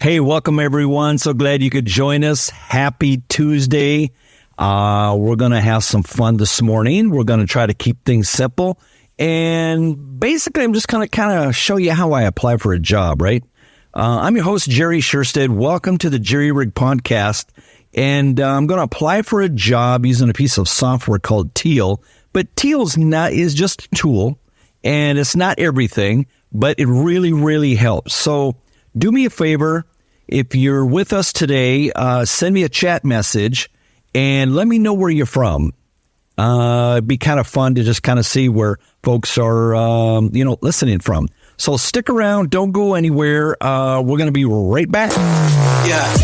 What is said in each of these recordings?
Hey, welcome everyone. So glad you could join us. Happy Tuesday. We're going to have some fun this morning. We're going to try to keep things simple. And basically, I'm just going to kind of show you how I apply for a job, right? I'm your host, Jerry Sherstead. Welcome to the Jerry Rig Podcast. And I'm going to apply for a job using a piece of software called Teal. But Teal is just a tool, and it's not everything, but it really, really helps. So do me a favor. If you're with us today, send me a chat message and let me know where you're from. It'd be kind of fun to just kind of see where folks are, listening from. So stick around. Don't go anywhere. We're going to be right back. Yeah.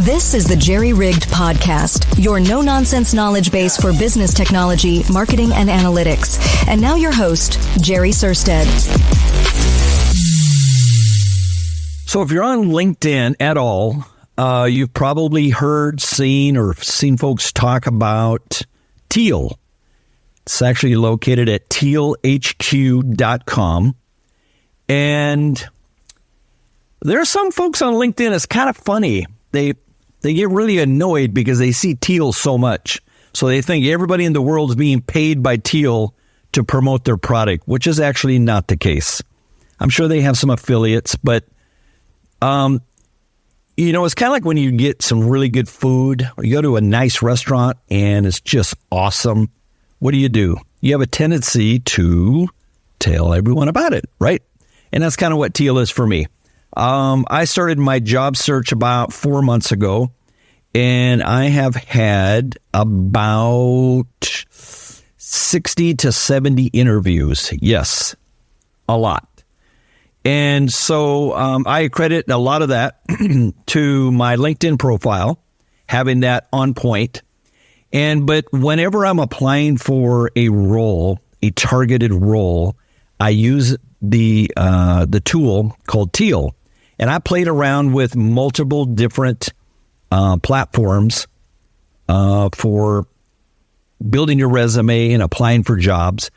This is the Jerry Rigged Podcast, your no-nonsense knowledge base for business technology, marketing, and analytics. And now your host, Jerry Sherstead. So if you're on LinkedIn at all, you've probably seen folks talk about Teal. It's actually located at tealhq.com. And there are some folks on LinkedIn, it's kind of funny. They get really annoyed because they see Teal so much. So they think everybody in the world is being paid by Teal to promote their product, which is actually not the case. I'm sure they have some affiliates, but, it's kind of like when you get some really good food or you go to a nice restaurant and it's just awesome. What do? You have a tendency to tell everyone about it, right? And that's kind of what Teal is for me. I started my job search about 4 months ago, and I have had about 60 to 70 interviews. Yes, a lot. And so I credit a lot of that to my LinkedIn profile, having that on point. But whenever I'm applying for a role, a targeted role, I use the tool called Teal. And I played around with multiple different platforms for building your resume and applying for jobs.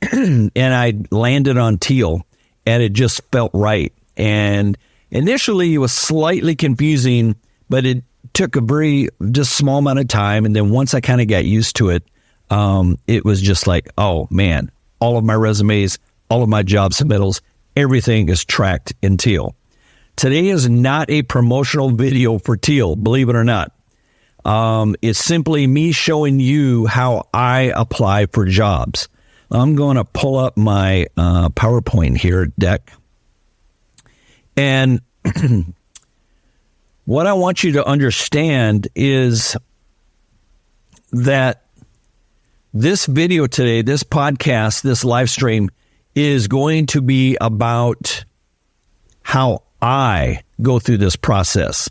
And I landed on Teal, and it just felt right. And initially, it was slightly confusing, but it took a very just small amount of time. And then once I kind of got used to it, it was just like, oh, man, all of my resumes, all of my job submittals, everything is tracked in Teal. Today is not a promotional video for Teal, believe it or not. It's simply me showing you how I apply for jobs. I'm going to pull up my PowerPoint here deck. And what I want you to understand is that this video today, this podcast, this live stream is going to be about how I go through this process.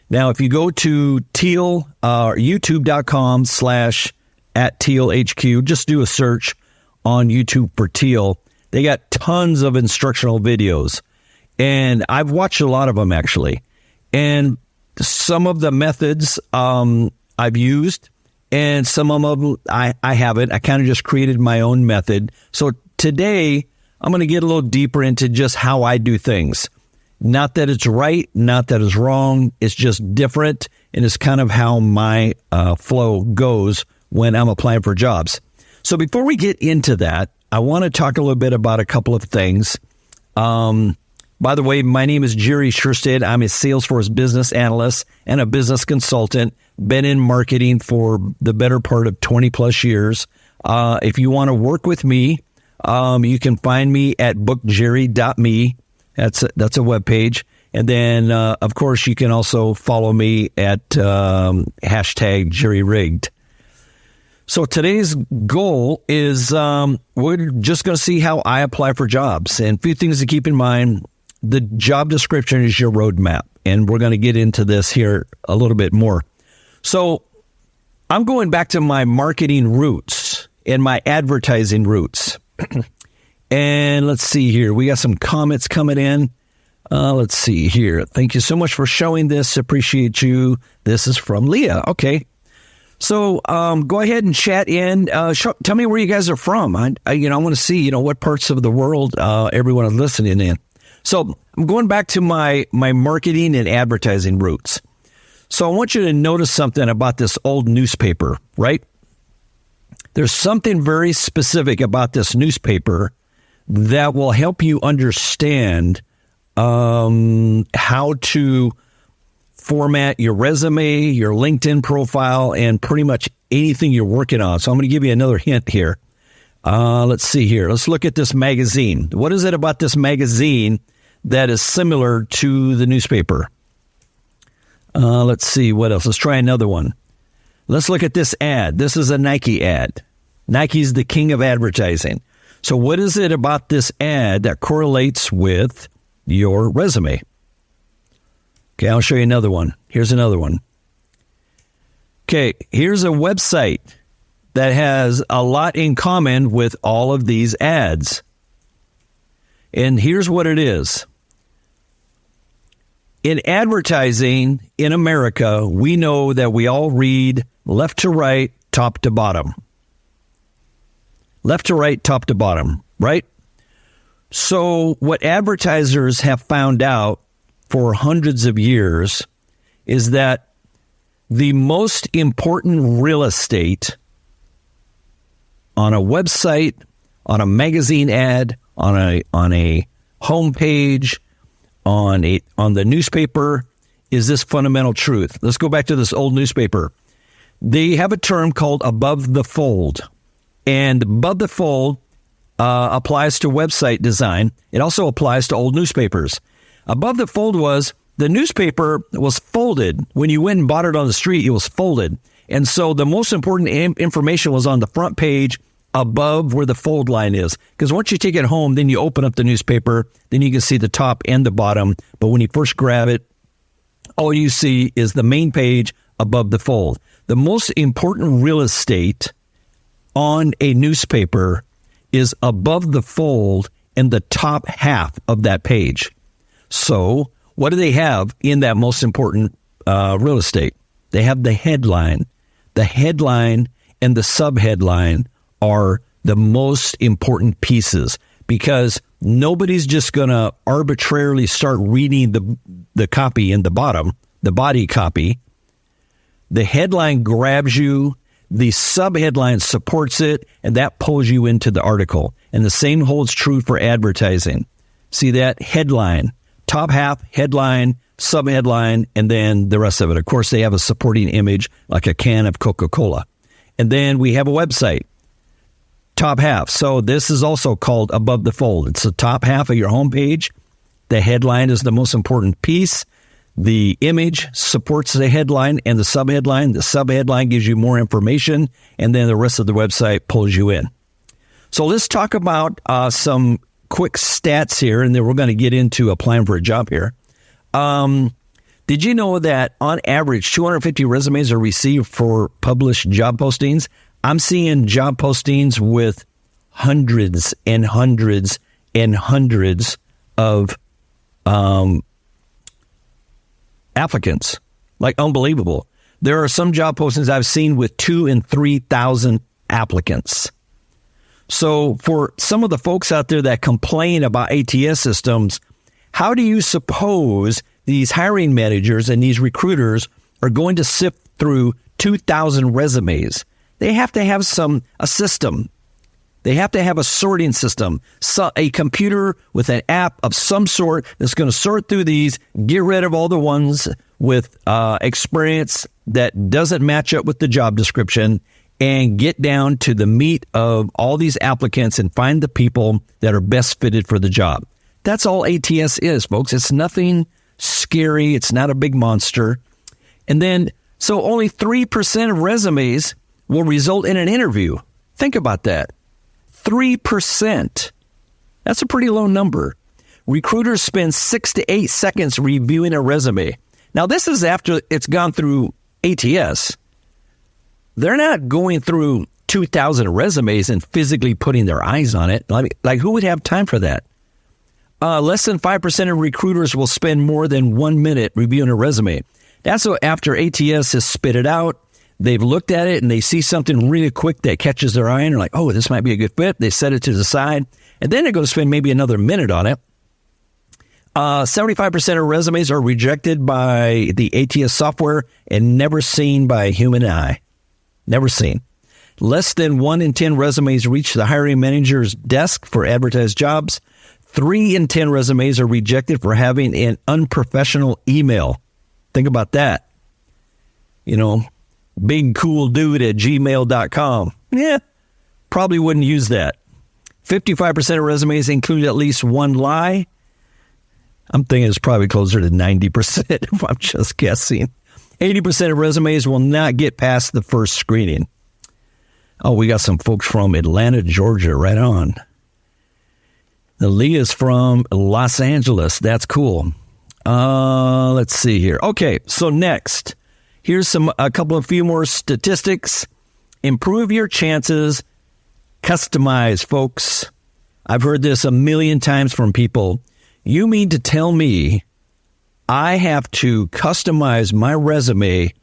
Now, if you go to Teal, youtube.com/@TealHQ, just do a search on YouTube for Teal. They got tons of instructional videos, and I've watched a lot of them actually. And some of the methods I've used, and some of them I haven't. I kind of just created my own method. So today, I'm going to get a little deeper into just how I do things. Not that it's right, not that it's wrong. It's just different, and it's kind of how my flow goes when I'm applying for jobs. So before we get into that, I want to talk a little bit about a couple of things. By the way, my name is Jerry Sherstead. I'm a Salesforce business analyst and a business consultant. Been in marketing for the better part of 20 plus years. If you want to work with me, you can find me at bookjerry.me. That's a webpage. And then, of course, you can also follow me at hashtag Jerry Rigged. So today's goal is we're just going to see how I apply for jobs. And a few things to keep in mind. The job description is your roadmap. And we're going to get into this here a little bit more. So I'm going back to my marketing roots and my advertising roots. And let's see here. We got some comments coming in. Let's see here. Thank you so much for showing this. Appreciate you. This is from Leah. Okay. So go ahead and chat in. Tell me where you guys are from. I want to see, what parts of the world everyone is listening in. So I'm going back to my marketing and advertising roots. So I want you to notice something about this old newspaper, right? There's something very specific about this newspaper that will help you understand how to format your resume, your LinkedIn profile, and pretty much anything you're working on. So I'm going to give you another hint here. Let's see here. Let's look at this magazine. What is it about this magazine that is similar to the newspaper? Let's see what else. Let's try another one. Let's look at this ad. This is a Nike ad. Nike's the king of advertising. So what is it about this ad that correlates with your resume? Okay, I'll show you another one. Here's another one. Okay, here's a website that has a lot in common with all of these ads. And here's what it is. In advertising in America, we know that we all read left to right, top to bottom. Left to right, top to bottom, right? So what advertisers have found out for hundreds of years is that the most important real estate on a website, on a magazine ad, on a homepage, on the newspaper is this fundamental truth. Let's go back to this old newspaper. They have a term called above the fold. And above the fold applies to website design. It also applies to old newspapers. Above the fold was the newspaper was folded. When you went and bought it on the street, it was folded. And so the most important information was on the front page above where the fold line is. Because once you take it home, then you open up the newspaper, then you can see the top and the bottom. But when you first grab it, all you see is the main page above the fold. The most important real estate on a newspaper is above the fold in the top half of that page. So what do they have in that most important real estate? They have the headline. The headline and the subheadline are the most important pieces because nobody's just going to arbitrarily start reading the copy in the bottom, the body copy. The headline grabs you. The subheadline supports it, and that pulls you into the article. And the same holds true for advertising. See that? Headline, top half, headline, subheadline, and then the rest of it. Of course, they have a supporting image like a can of Coca-Cola. And then we have a website, top half. So this is also called above the fold. It's the top half of your homepage. The headline is the most important piece. The image supports the headline and the subheadline. The subheadline gives you more information, and then the rest of the website pulls you in. So let's talk about some quick stats here, and then we're going to get into applying for a job here. Did you know that on average, 250 resumes are received for published job postings? I'm seeing job postings with hundreds and hundreds and hundreds of applicants, like unbelievable. There are some job postings I've seen with 2,000 and 3,000 applicants. So for some of the folks out there that complain about ATS systems, how do you suppose these hiring managers and these recruiters are going to sift through 2,000 resumes? They have to have a system. They have to have a sorting system, a computer with an app of some sort that's going to sort through these, get rid of all the ones with experience that doesn't match up with the job description, and get down to the meat of all these applicants and find the people that are best fitted for the job. That's all ATS is, folks. It's nothing scary. It's not a big monster. And then, so only 3% of resumes will result in an interview. Think about that. 3%. That's a pretty low number. Recruiters spend 6 to 8 seconds reviewing a resume. Now, this is after it's gone through ATS. They're not going through 2,000 resumes and physically putting their eyes on it. Like who would have time for that? Less than 5% of recruiters will spend more than 1 minute reviewing a resume. That's after ATS has spit it out. They've looked at it and they see something really quick that catches their eye and they're like, oh, this might be a good fit. They set it to the side and then they're going to spend maybe another minute on it. 75% of resumes are rejected by the ATS software and never seen by a human eye. Never seen. Less than 1 in 10 resumes reach the hiring manager's desk for advertised jobs. 3 in 10 resumes are rejected for having an unprofessional email. Think about that. Big cool dude at gmail.com. Yeah, probably wouldn't use that. 55% of resumes include at least one lie. I'm thinking it's probably closer to 90% if I'm just guessing. 80% of resumes will not get past the first screening. Oh, we got some folks from Atlanta, Georgia, right on. Leah's from Los Angeles. That's cool. Let's see here. Okay, so next, here's a few more statistics. Improve your chances. Customize, folks. I've heard this a million times from people. You mean to tell me I have to customize my resume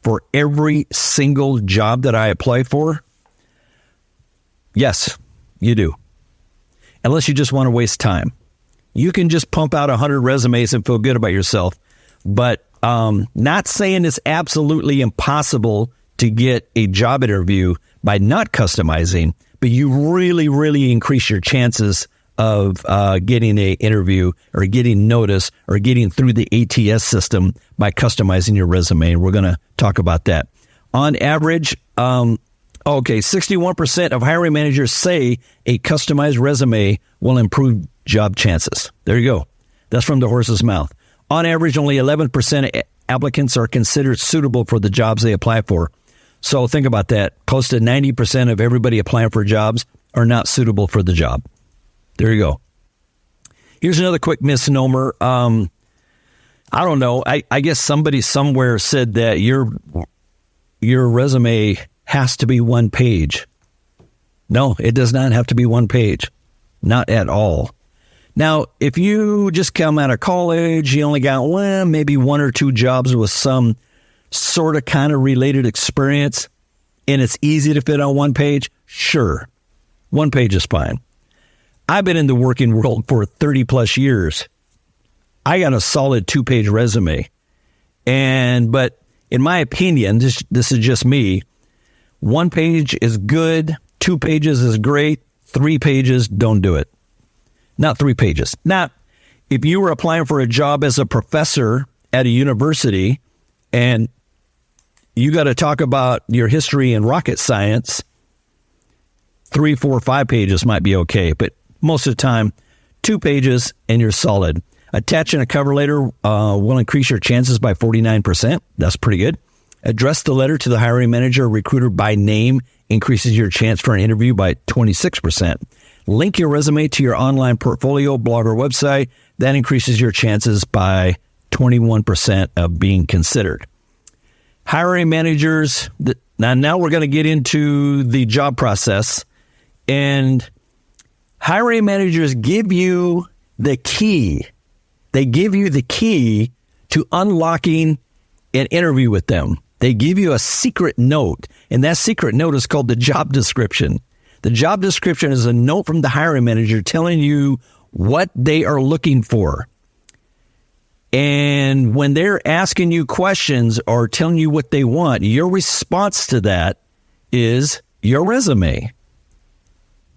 for every single job that I apply for? Yes, you do. Unless you just want to waste time. You can just pump out 100 resumes and feel good about yourself. But not saying it's absolutely impossible to get a job interview by not customizing, but you really, really increase your chances of getting an interview or getting notice or getting through the ATS system by customizing your resume. We're going to talk about that. On average, 61% of hiring managers say a customized resume will improve job chances. There you go. That's from the horse's mouth. On average, only 11% of applicants are considered suitable for the jobs they apply for. So think about that. Close to 90% of everybody applying for jobs are not suitable for the job. There you go. Here's another quick misnomer. I don't know. I guess somebody somewhere said that your resume has to be one page. No, it does not have to be one page. Not at all. Now, if you just come out of college, you only got maybe 1 or 2 jobs with some sort of kind of related experience, and it's easy to fit on one page, sure. One page is fine. I've been in the working world for 30 plus years. I got a solid 2-page resume. But in my opinion, this is just me, 1 page is good, 2 pages is great, 3 pages, don't do it. Not 3 pages. Now, if you were applying for a job as a professor at a university and you got to talk about your history in rocket science, 3, 4, 5 pages might be okay, but most of the time, 2 pages and you're solid. Attaching a cover letter will increase your chances by 49%. That's pretty good. Address the letter to the hiring manager or recruiter by name increases your chance for an interview by 26%. Link your resume to your online portfolio, blog, or website. That increases your chances by 21% of being considered. Hiring managers, now we're going to get into the job process, and hiring managers give you the key. They give you the key to unlocking an interview with them. They give you a secret note, and that secret note is called the job description. The job description is a note from the hiring manager telling you what they are looking for. And when they're asking you questions or telling you what they want, your response to that is your resume.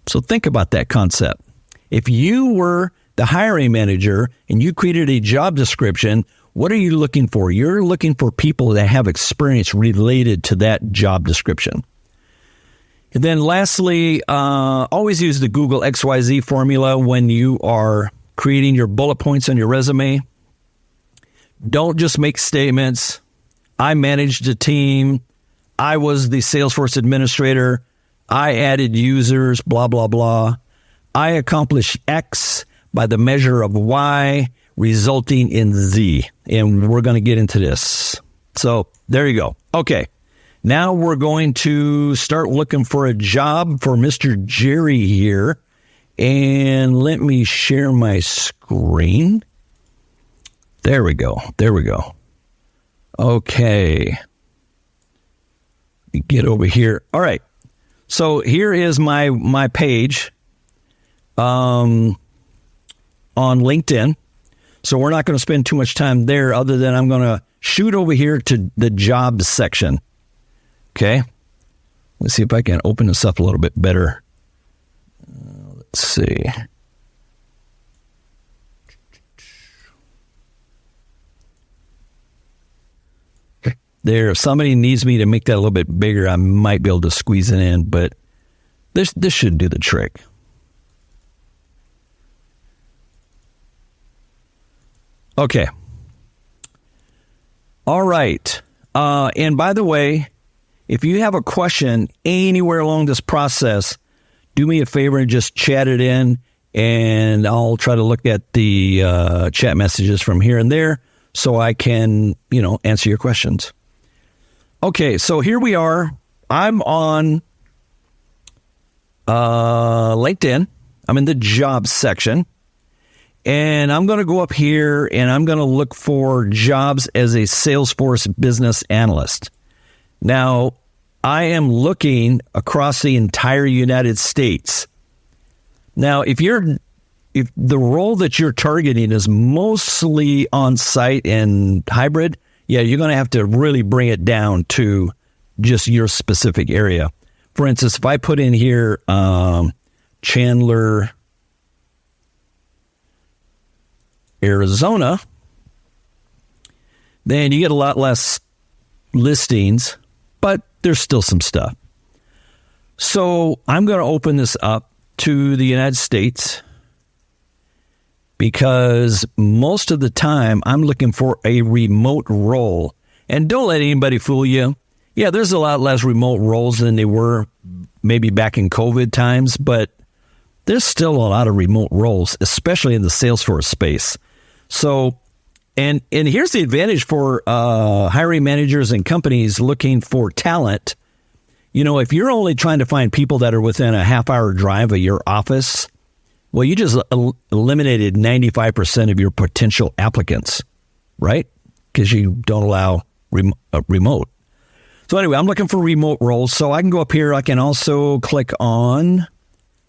So think about that concept. If you were the hiring manager and you created a job description, what are you looking for? You're looking for people that have experience related to that job description. And then lastly, always use the Google XYZ formula when you are creating your bullet points on your resume. Don't just make statements. I managed a team. I was the Salesforce administrator. I added users, blah, blah, blah. I accomplished X by the measure of Y, resulting in Z. And we're going to get into this. So there you go. Okay. Now we're going to start looking for a job for Mr. Jerry here. And let me share my screen. There we go. There we go. Okay. get over here. All right. So here is my page on LinkedIn. So we're not going to spend too much time there other than I'm going to shoot over here to the jobs section. Okay. Let's see if I can open this up a little bit better. Let's see. There, if somebody needs me to make that a little bit bigger, I might be able to squeeze it in, but this should do the trick. Okay. All right. And by the way, if you have a question anywhere along this process, do me a favor and just chat it in, and I'll try to look at the chat messages from here and there so I can, answer your questions. Okay, so here we are. I'm on LinkedIn. I'm in the jobs section. And I'm going to go up here and I'm going to look for jobs as a Salesforce business analyst. Now, I am looking across the entire United States. Now, if the role that you're targeting is mostly on-site and hybrid, yeah, you're going to have to really bring it down to just your specific area. For instance, if I put in here Chandler, Arizona, then you get a lot less listings, but there's still some stuff. So I'm going to open this up to the United States because most of the time I'm looking for a remote role. And don't let anybody fool you. Yeah, there's a lot less remote roles than they were maybe back in COVID times, but there's still a lot of remote roles, especially in the Salesforce space. So, and here's the advantage for hiring managers and companies looking for talent. If you're only trying to find people that are within a half-hour drive of your office, well, you just eliminated 95% of your potential applicants, right? Because you don't allow remote. So anyway, I'm looking for remote roles. So I can go up here. I can also click on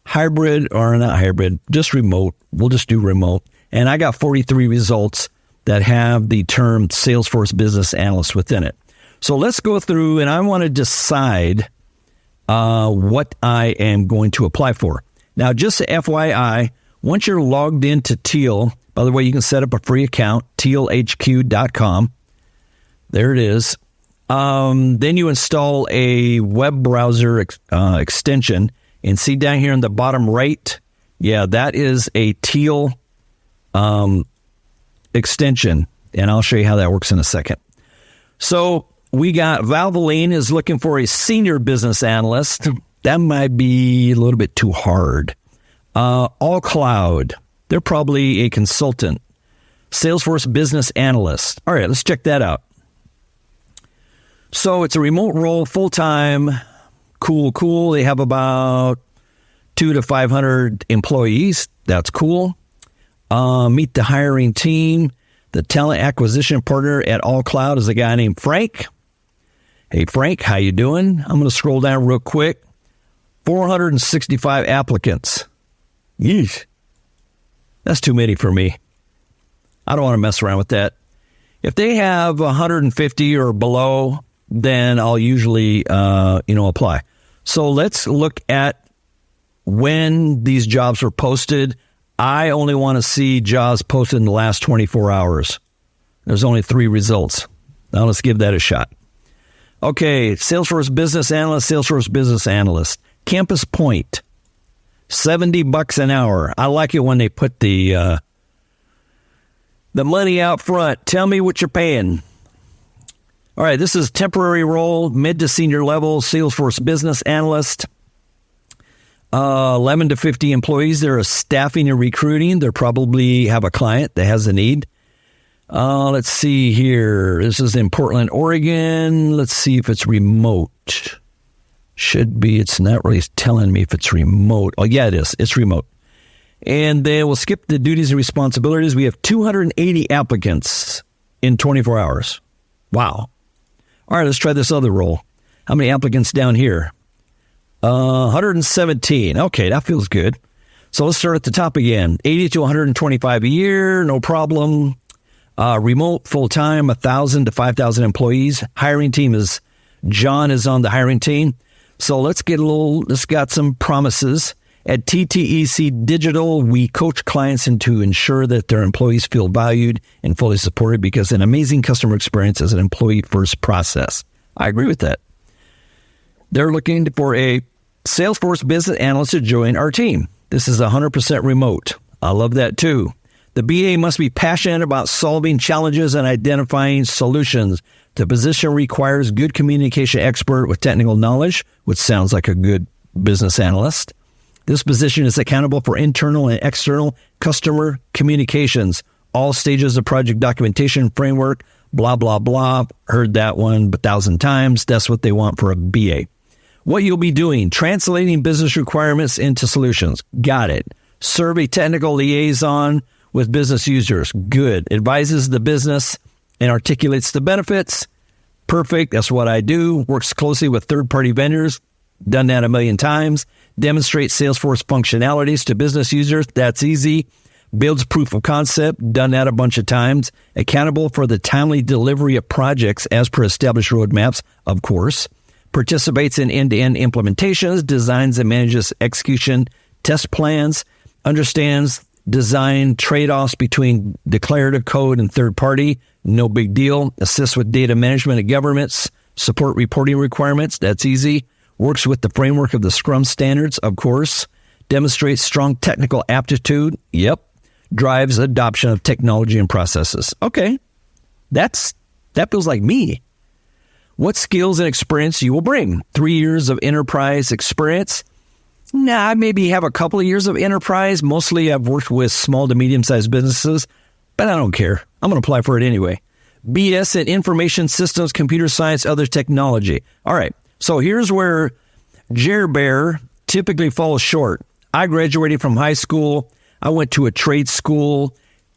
hybrid, or not hybrid, just remote. We'll just do remote. And I got 43 results that have the term Salesforce Business Analyst within it. So let's go through, and I want to decide what I am going to apply for. Now, just FYI, once you're logged into Teal, by the way, you can set up a free account, tealhq.com. There it is. Then you install a web browser extension, and see down here in the bottom right, yeah, that is a Teal extension, and I'll show you how that works in a second. So we got Valvoline is looking for a senior business analyst. That might be a little bit too hard. All Cloud, they're probably a consultant. Salesforce business analyst. All right, let's check that out. So it's a remote role, full-time, cool. They have about 200 to 500 employees. That's cool. Meet the hiring team. The talent acquisition partner at All Cloud is a guy named Frank. Hey, Frank, how you doing? I'm going to scroll down real quick. 465 applicants. Yeesh. That's too many for me. I don't want to mess around with that. If they have 150 or below, then I'll usually, apply. So let's look at when these jobs were posted. I only want to see jobs posted in the last 24 hours. There's only 3 results. Now let's give that a shot. Okay, Salesforce Business Analyst, Campus Point, $70 an hour. I like it when they put the money out front. Tell me what you're paying. All right, this is temporary role, mid to senior level, Salesforce Business Analyst. 11 to 50 employees. They're a staffing and recruiting. They probably have a client that has a need. Let's see here. This is in Portland, Oregon. Let's see if it's remote. Should be. It's not really telling me if it's remote. Oh, yeah, it is. It's remote. And then we'll skip the duties and responsibilities. We have 280 applicants in 24 hours. Wow. All right, let's try this other role. How many applicants down here? 117. Okay, that feels good. So let's start at the top again. 80 to 125 a year, no problem. Remote, full-time, 1,000 to 5,000 employees. Hiring team is, John is on the hiring team. So let's got some promises. At TTEC Digital, we coach clients to ensure that their employees feel valued and fully supported because an amazing customer experience is an employee-first process. I agree with that. They're looking for a Salesforce business analyst to join our team. This is 100% remote. I love that too. The BA must be passionate about solving challenges and identifying solutions. The position requires good communication expert with technical knowledge, which sounds like a good business analyst. This position is accountable for internal and external customer communications, all stages of project documentation framework, blah, blah, blah. Heard that one 1,000 times. That's what they want for a BA. What you'll be doing, translating business requirements into solutions. Got it. Serve a technical liaison with business users. Good. Advises the business and articulates the benefits. Perfect. That's what I do. Works closely with third-party vendors. Done that 1,000,000 times. Demonstrates Salesforce functionalities to business users. That's easy. Builds proof of concept. Done that a bunch of times. Accountable for the timely delivery of projects as per established roadmaps, of course. Participates in end-to-end implementations. Designs and manages execution test plans. Understands design trade-offs between declarative code and third-party. No big deal. Assists with data management and governance. Support reporting requirements. That's easy. Works with the framework of the Scrum standards, of course. Demonstrates strong technical aptitude. Yep. Drives adoption of technology and processes. Okay. That feels like me. What skills and experience you will bring? 3 years of enterprise experience. Nah, I maybe have a couple of years of enterprise. Mostly I've worked with small to medium-sized businesses, but I don't care. I'm going to apply for it anyway. BS in information systems, computer science, other technology. All right. So here's where Jer Bear typically falls short. I graduated from high school. I went to a trade school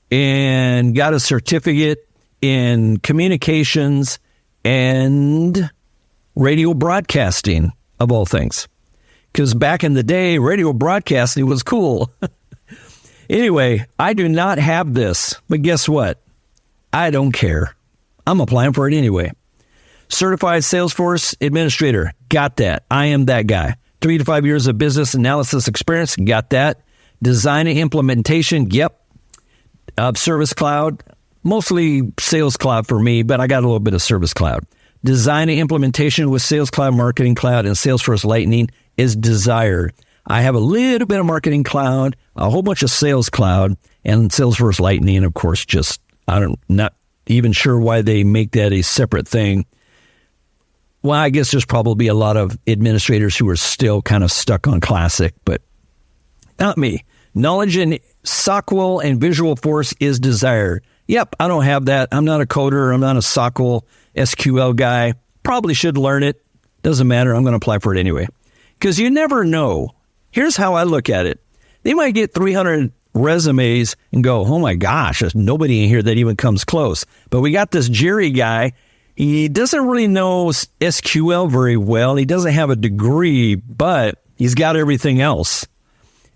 and got a certificate in communications and radio broadcasting, of all things. Because back in the day, radio broadcasting was cool. Anyway, I do not have this, but guess what? I don't care. I'm applying for it anyway. Certified Salesforce Administrator. Got that. I am that guy. 3 to 5 years of business analysis experience. Got that. Design and implementation. Yep. Service Cloud. Mostly Sales Cloud for me, but I got a little bit of Service Cloud. Design and implementation with Sales Cloud, Marketing Cloud, and Salesforce Lightning is desired. I have a little bit of Marketing Cloud, a whole bunch of Sales Cloud, and Salesforce Lightning, of course, not even sure why they make that a separate thing. Well, I guess there's probably a lot of administrators who are still kind of stuck on Classic, but not me. Knowledge in SQL and Visualforce is desired. Yep, I don't have that. I'm not a coder. I'm not a SQL guy. Probably should learn it. Doesn't matter. I'm going to apply for it anyway. Because you never know. Here's how I look at it. They might get 300 resumes and go, oh my gosh, there's nobody in here that even comes close. But we got this Jerry guy. He doesn't really know SQL very well. He doesn't have a degree, but he's got everything else.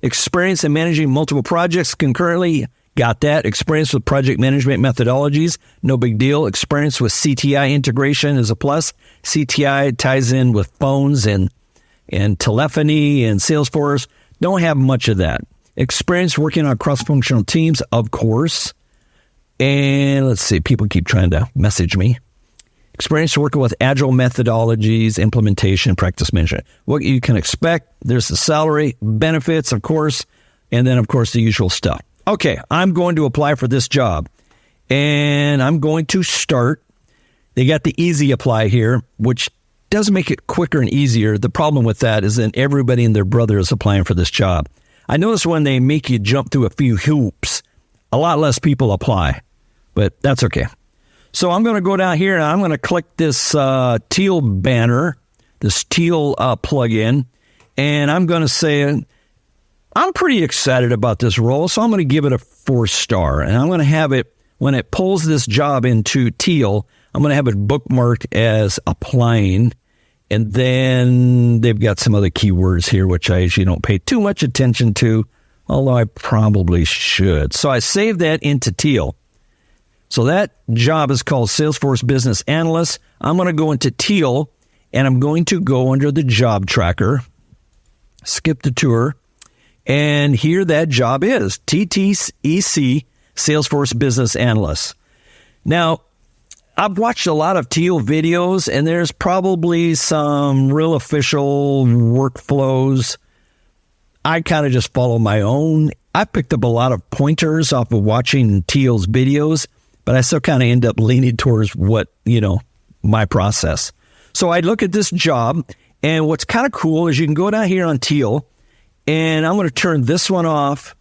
Experience in managing multiple projects concurrently. Got that. Experience with project management methodologies. No big deal. Experience with CTI integration is a plus. CTI ties in with phones and telephony and Salesforce. Don't have much of that. Experience working on cross-functional teams, of course. And let's see, people keep trying to message me. Experience working with agile methodologies, implementation, practice management. What you can expect, there's the salary, benefits, of course, and then, of course, the usual stuff. Okay, I'm going to apply for this job, and I'm going to start. They got the easy apply here, which does make it quicker and easier. The problem with that is that everybody and their brother is applying for this job. I notice when they make you jump through a few hoops, a lot less people apply, but that's okay. So I'm going to go down here and I'm going to click this Teal banner, this Teal plugin, and I'm going to say I'm pretty excited about this role, so I'm going to give it a 4-star, and I'm going to have it, when it pulls this job into Teal, I'm going to have it bookmarked as applying, And then they've got some other keywords here, which I usually don't pay too much attention to, although I probably should. So I saved that into Teal. So that job is called Salesforce Business Analyst. I'm going to go into Teal, and I'm going to go under the job tracker, skip the tour, and here that job is, TTEC, Salesforce Business Analyst. Now, I've watched a lot of Teal videos, and there's probably some real official workflows. I kind of just follow my own. I picked up a lot of pointers off of watching Teal's videos, but I still kind of end up leaning towards my process. So I look at this job, and what's kind of cool is you can go down here on Teal, and I'm going to turn this one off,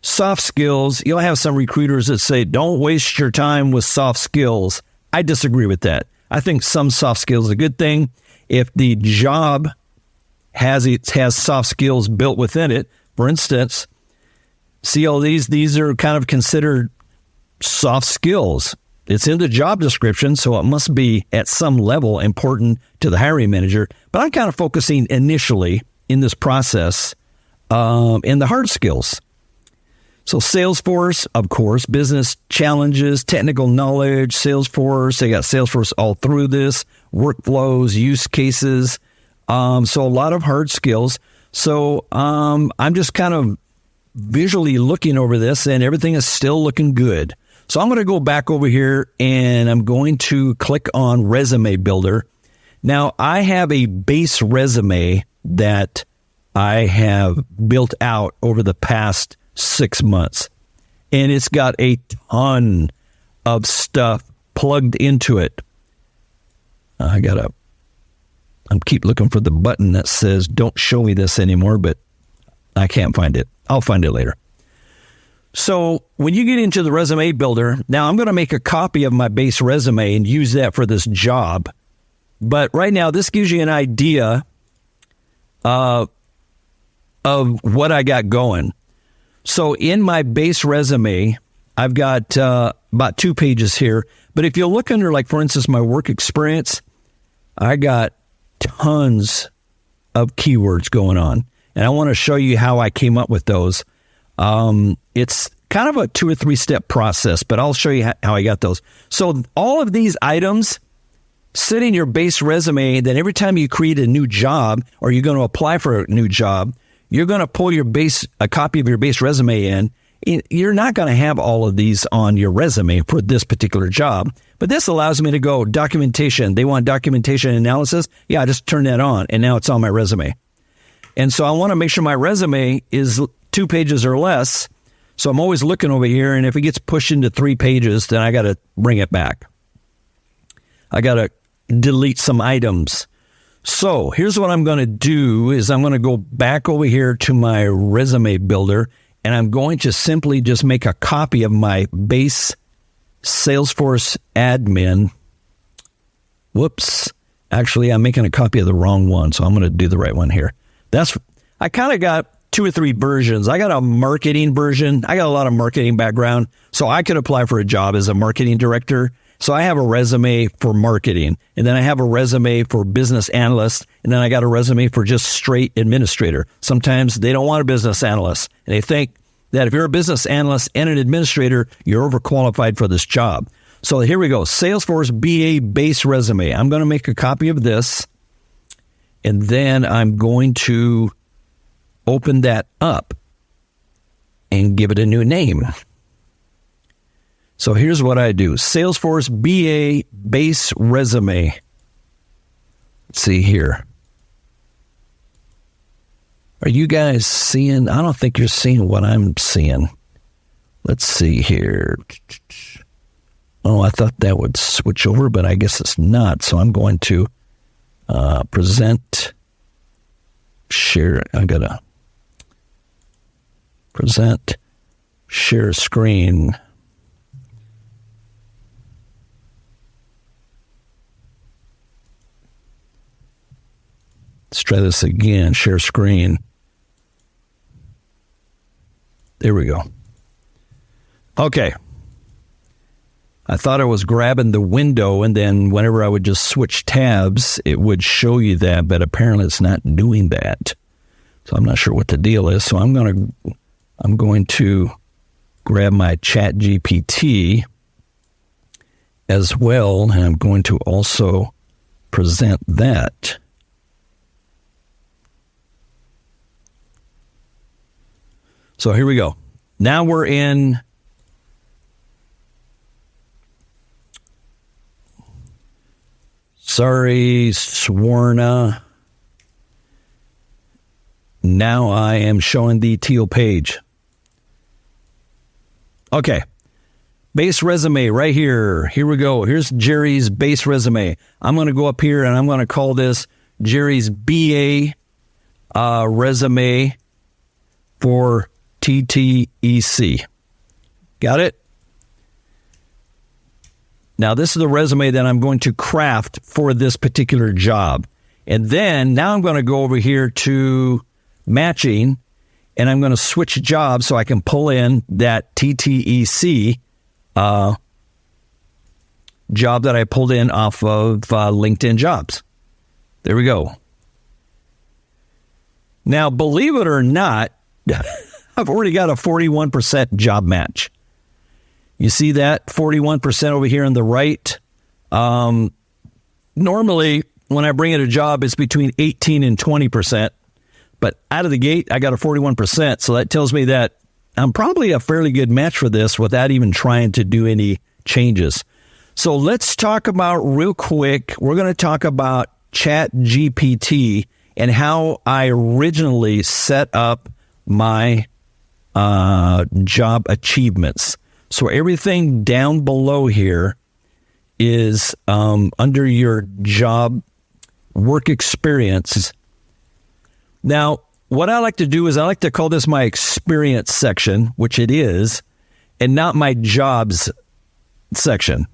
soft skills. You'll have some recruiters that say, don't waste your time with soft skills. I disagree with that. I think some soft skills is a good thing. If the job has soft skills built within it, for instance, see all these are kind of considered soft skills. It's in the job description, so it must be at some level important to the hiring manager. But I'm kind of focusing initially in this process in the hard skills. So Salesforce, of course, business challenges, technical knowledge, Salesforce. They got Salesforce all through this, workflows, use cases. So a lot of hard skills. So I'm just kind of visually looking over this, and everything is still looking good. So I'm going to go back over here, and I'm going to click on Resume Builder. Now, I have a base resume that I have built out over the past 6 months, and it's got a ton of stuff plugged into it. I'm keep looking for the button that says don't show me this anymore, but I can't find it. I'll find it later. So when you get into the resume builder, now I'm going to make a copy of my base resume and use that for this job. But right now, this gives you an idea of what I got going. So in my base resume, I've got about 2 pages here. But if you look under, like, for instance, my work experience, I got tons of keywords going on. And I want to show you how I came up with those. It's kind of a 2 or 3 step process, but I'll show you how I got those. So all of these items sit in your base resume. Then every time you create a new job or you're going to apply for a new job, you're going to pull a copy of your base resume in. You're not going to have all of these on your resume for this particular job, but this allows me to go documentation. They want documentation analysis. Yeah, I just turn that on, and now it's on my resume. And so I want to make sure my resume is 2 pages or less. So I'm always looking over here, and if it gets pushed into 3 pages, then I got to bring it back. I got to delete some items. So here's what I'm going to do is I'm going to go back over here to my resume builder, and I'm going to simply just make a copy of my base Salesforce admin. Whoops. Actually, I'm making a copy of the wrong one, so I'm going to do the right one here. I kind of got 2 or 3 versions. I got a marketing version. I got a lot of marketing background, so I could apply for a job as a marketing director. So I have a resume for marketing, and then I have a resume for business analyst, and then I got a resume for just straight administrator. Sometimes they don't want a business analyst, and they think that if you're a business analyst and an administrator, you're overqualified for this job. So here we go. Salesforce BA base resume. I'm going to make a copy of this, and then I'm going to open that up and give it a new name. So here's what I do. Salesforce BA base resume. Let's see here. Are you guys seeing? I don't think you're seeing what I'm seeing. Let's see here. Oh, I thought that would switch over, but I guess it's not. So I'm going to present, share. I got to present, share screen. Let's try this again. Share screen. There we go. Okay. I thought I was grabbing the window, and then whenever I would just switch tabs, it would show you that, but apparently it's not doing that. So I'm not sure what the deal is. So I'm going to grab my Chat GPT as well, and I'm going to also present that. So here we go. Now we're in Swarna. Now I am showing the Teal page. Okay. Base resume right here. Here we go. Here's Jerry's base resume. I'm going to go up here and I'm going to call this Jerry's BA resume for TTEC. Got it? Now, this is the resume that I'm going to craft for this particular job. And then now I'm going to go over here to matching, and I'm going to switch jobs so I can pull in that TTEC job that I pulled in off of LinkedIn Jobs. There we go. Now, believe it or not, I've already got a 41% job match. You see that 41% over here on the right? Normally, when I bring in a job, it's between 18 and 20%. But out of the gate, I got a 41%. So that tells me that I'm probably a fairly good match for this without even trying to do any changes. So let's talk about real quick. We're going to talk about Chat GPT and how I originally set up my job achievements. So everything down below here is under your job work experience. Now, what I like to do is I like to call this my experience section, which it is, and not my jobs section.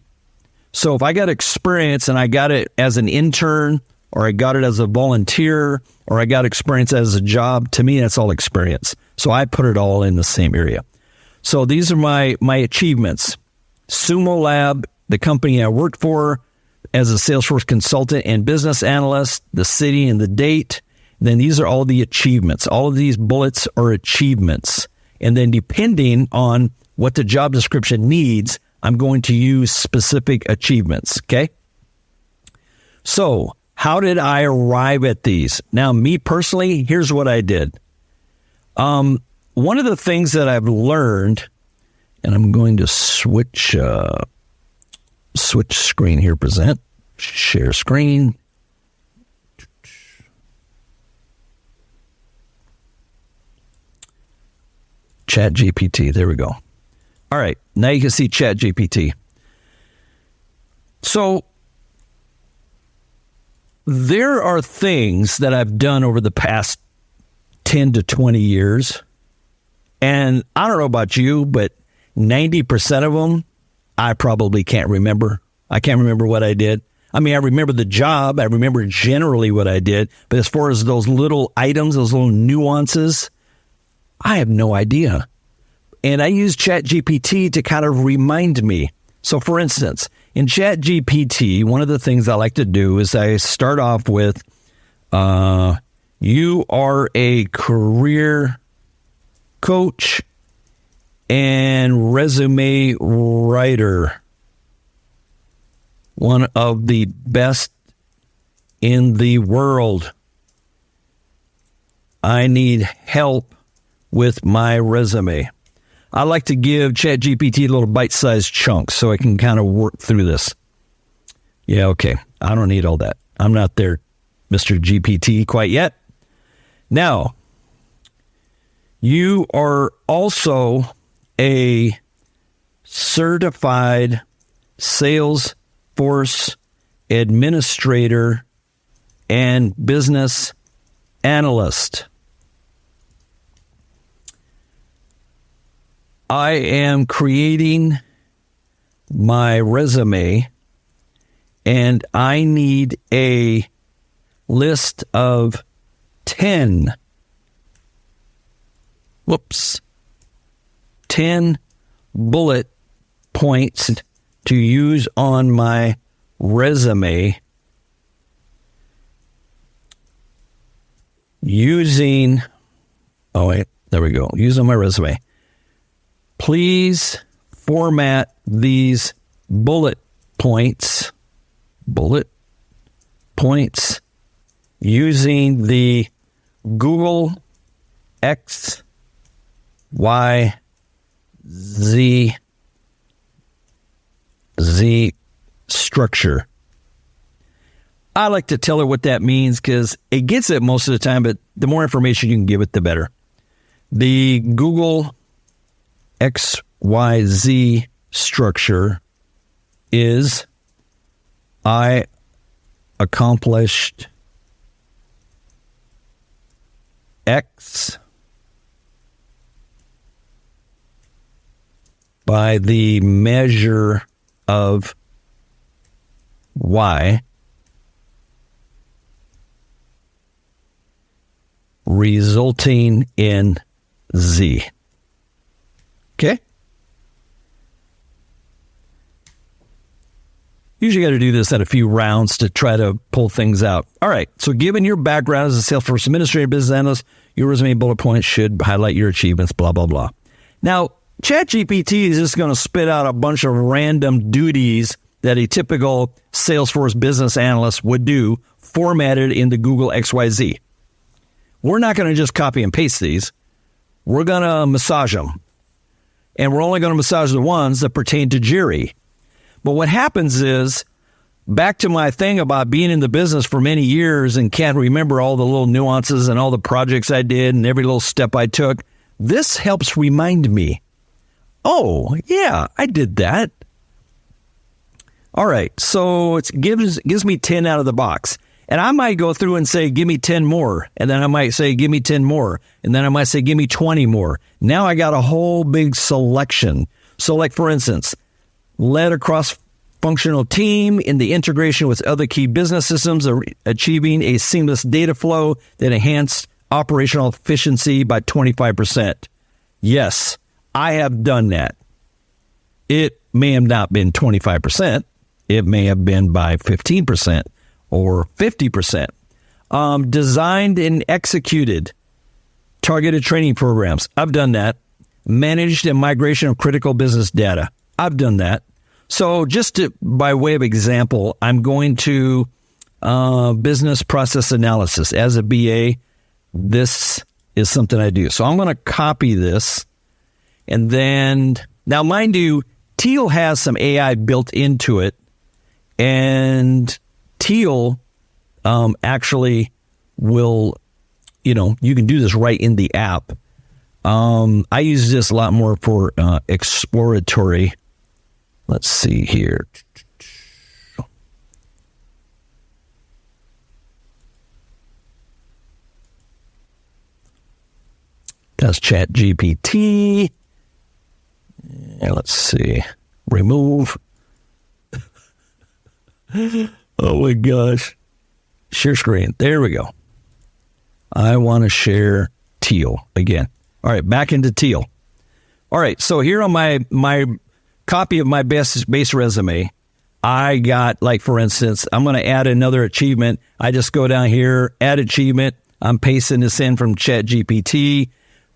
So if I got experience and I got it as an intern, or I got it as a volunteer, or I got experience as a job, to me, that's all experience. So I put it all in the same area. So these are my achievements. Sumo Lab, the company I worked for as a Salesforce consultant and business analyst, the city and the date. Then these are all the achievements. All of these bullets are achievements. And then depending on what the job description needs, I'm going to use specific achievements, okay? So how did I arrive at these? Now, me personally, here's what I did. One of the things that I've learned, and I'm going to switch screen here, present, share screen. Chat GPT, there we go. All right, now you can see Chat GPT. So there are things that I've done over the past 10 to 20 years. And I don't know about you, but 90% of them, I probably can't remember. I can't remember what I did. I mean, I remember the job. I remember generally what I did. But as far as those little items, those little nuances, I have no idea. And I use ChatGPT to kind of remind me. So, for instance, in ChatGPT, one of the things I like to do is I start off with, you are a career coach and resume writer, one of the best in the world. I need help with my resume. I like to give ChatGPT little bite-sized chunks so I can kind of work through this. Yeah, okay. I don't need all that. I'm not there, Mr. GPT, quite yet. Now, you are also a certified Salesforce administrator and business analyst. I am creating my resume, and I need a list of 10 bullet points to use on my resume using my resume. Please format these bullet points using the Google X, Y, Z structure. I like to tell her what that means because it gets it most of the time, but the more information you can give it, the better. The Google XYZ structure is I accomplished X by the measure of Y, resulting in Z. Okay? Usually got to do this at a few rounds to try to pull things out. All right. So given your background as a Salesforce administrator, business analyst, your resume bullet points should highlight your achievements, blah, blah, blah. Now, ChatGPT is just going to spit out a bunch of random duties that a typical Salesforce business analyst would do, formatted into Google XYZ. We're not going to just copy and paste these. We're going to massage them. And we're only going to massage the ones that pertain to Jerry. But what happens is, back to my thing about being in the business for many years and can't remember all the little nuances and all the projects I did and every little step I took, this helps remind me. Oh, yeah, I did that. All right, so it gives me 10 out of the box. And I might go through and say, give me 10 more. And then I might say, give me 10 more. And then I might say, give me 20 more. Now I got a whole big selection. So like, for instance, led a cross-functional team in the integration with other key business systems, achieving a seamless data flow that enhanced operational efficiency by 25%. Yes, I have done that. It may have not been 25%. It may have been by 15% or 50%. Designed and executed targeted training programs. I've done that. Managed and migration of critical business data. I've done that. So just by way of example, I'm going to business process analysis. As a BA, this is something I do. So I'm going to copy this. And then, now mind you, Teal has some AI built into it. And Teal actually will, you can do this right in the app. I use this a lot more for exploratory. Let's see here. That's ChatGPT. And let's see. Remove. Oh my gosh. Share screen. There we go. I want to share Teal again. All right, back into Teal. All right, so here on my copy of my base resume, I got, like, for instance, I'm going to add another achievement. I just go down here, add achievement. I'm pasting this in from ChatGPT.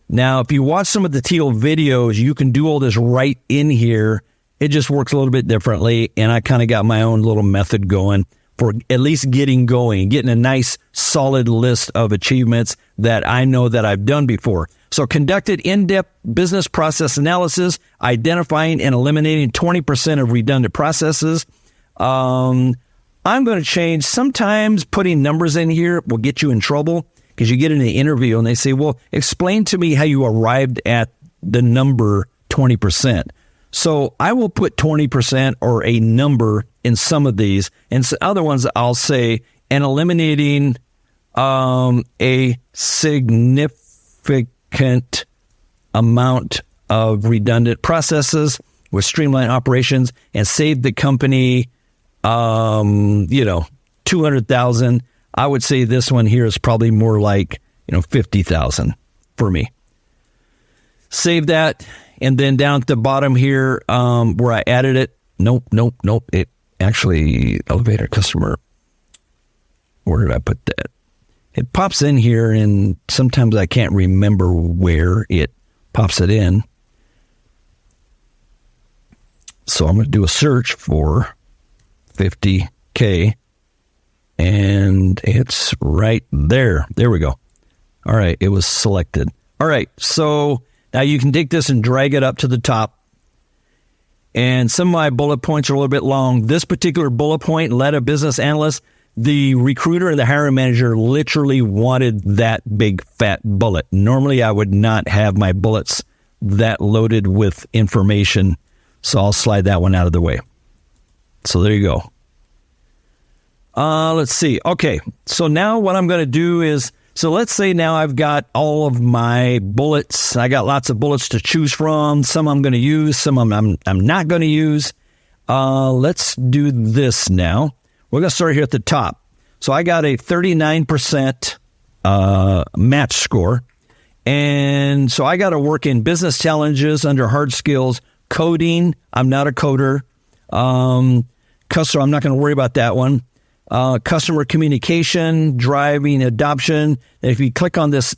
Now, if you watch some of the Teal videos, you can do all this right in here. It just works a little bit differently, and I kind of got my own little method going for at least getting a nice solid list of achievements that I know that I've done before. So conducted in-depth business process analysis, identifying and eliminating 20% of redundant processes. I'm going to change. Sometimes putting numbers in here will get you in trouble because you get in an interview and they say, well, explain to me how you arrived at the number 20%. So I will put 20% or a number in some of these, and some other ones I'll say, and eliminating a significant amount of redundant processes with streamlined operations and save the company, 200,000. I would say this one here is probably more like, 50,000 for me. Save that. And then down at the bottom here, where I added it, Nope. It actually, elevator customer. Where did I put that? It pops in here, and sometimes I can't remember where it pops it in. So I'm going to do a search for 50K, and it's right there. There we go. All right, it was selected. All right, so now you can take this and drag it up to the top. And some of my bullet points are a little bit long. This particular bullet point, led a business analyst, the recruiter and the hiring manager literally wanted that big fat bullet. Normally, I would not have my bullets that loaded with information. So I'll slide that one out of the way. So there you go. Let's see. Okay. So now what I'm going to do is, so let's say now I've got all of my bullets. I got lots of bullets to choose from. Some I'm going to use, some I'm not going to use. Let's do this now. We're going to start here at the top. So I got a 39% match score. And so I got to work in business challenges under hard skills. Coding, I'm not a coder. Customer, I'm not going to worry about that one. Customer communication, driving adoption. And if you click on this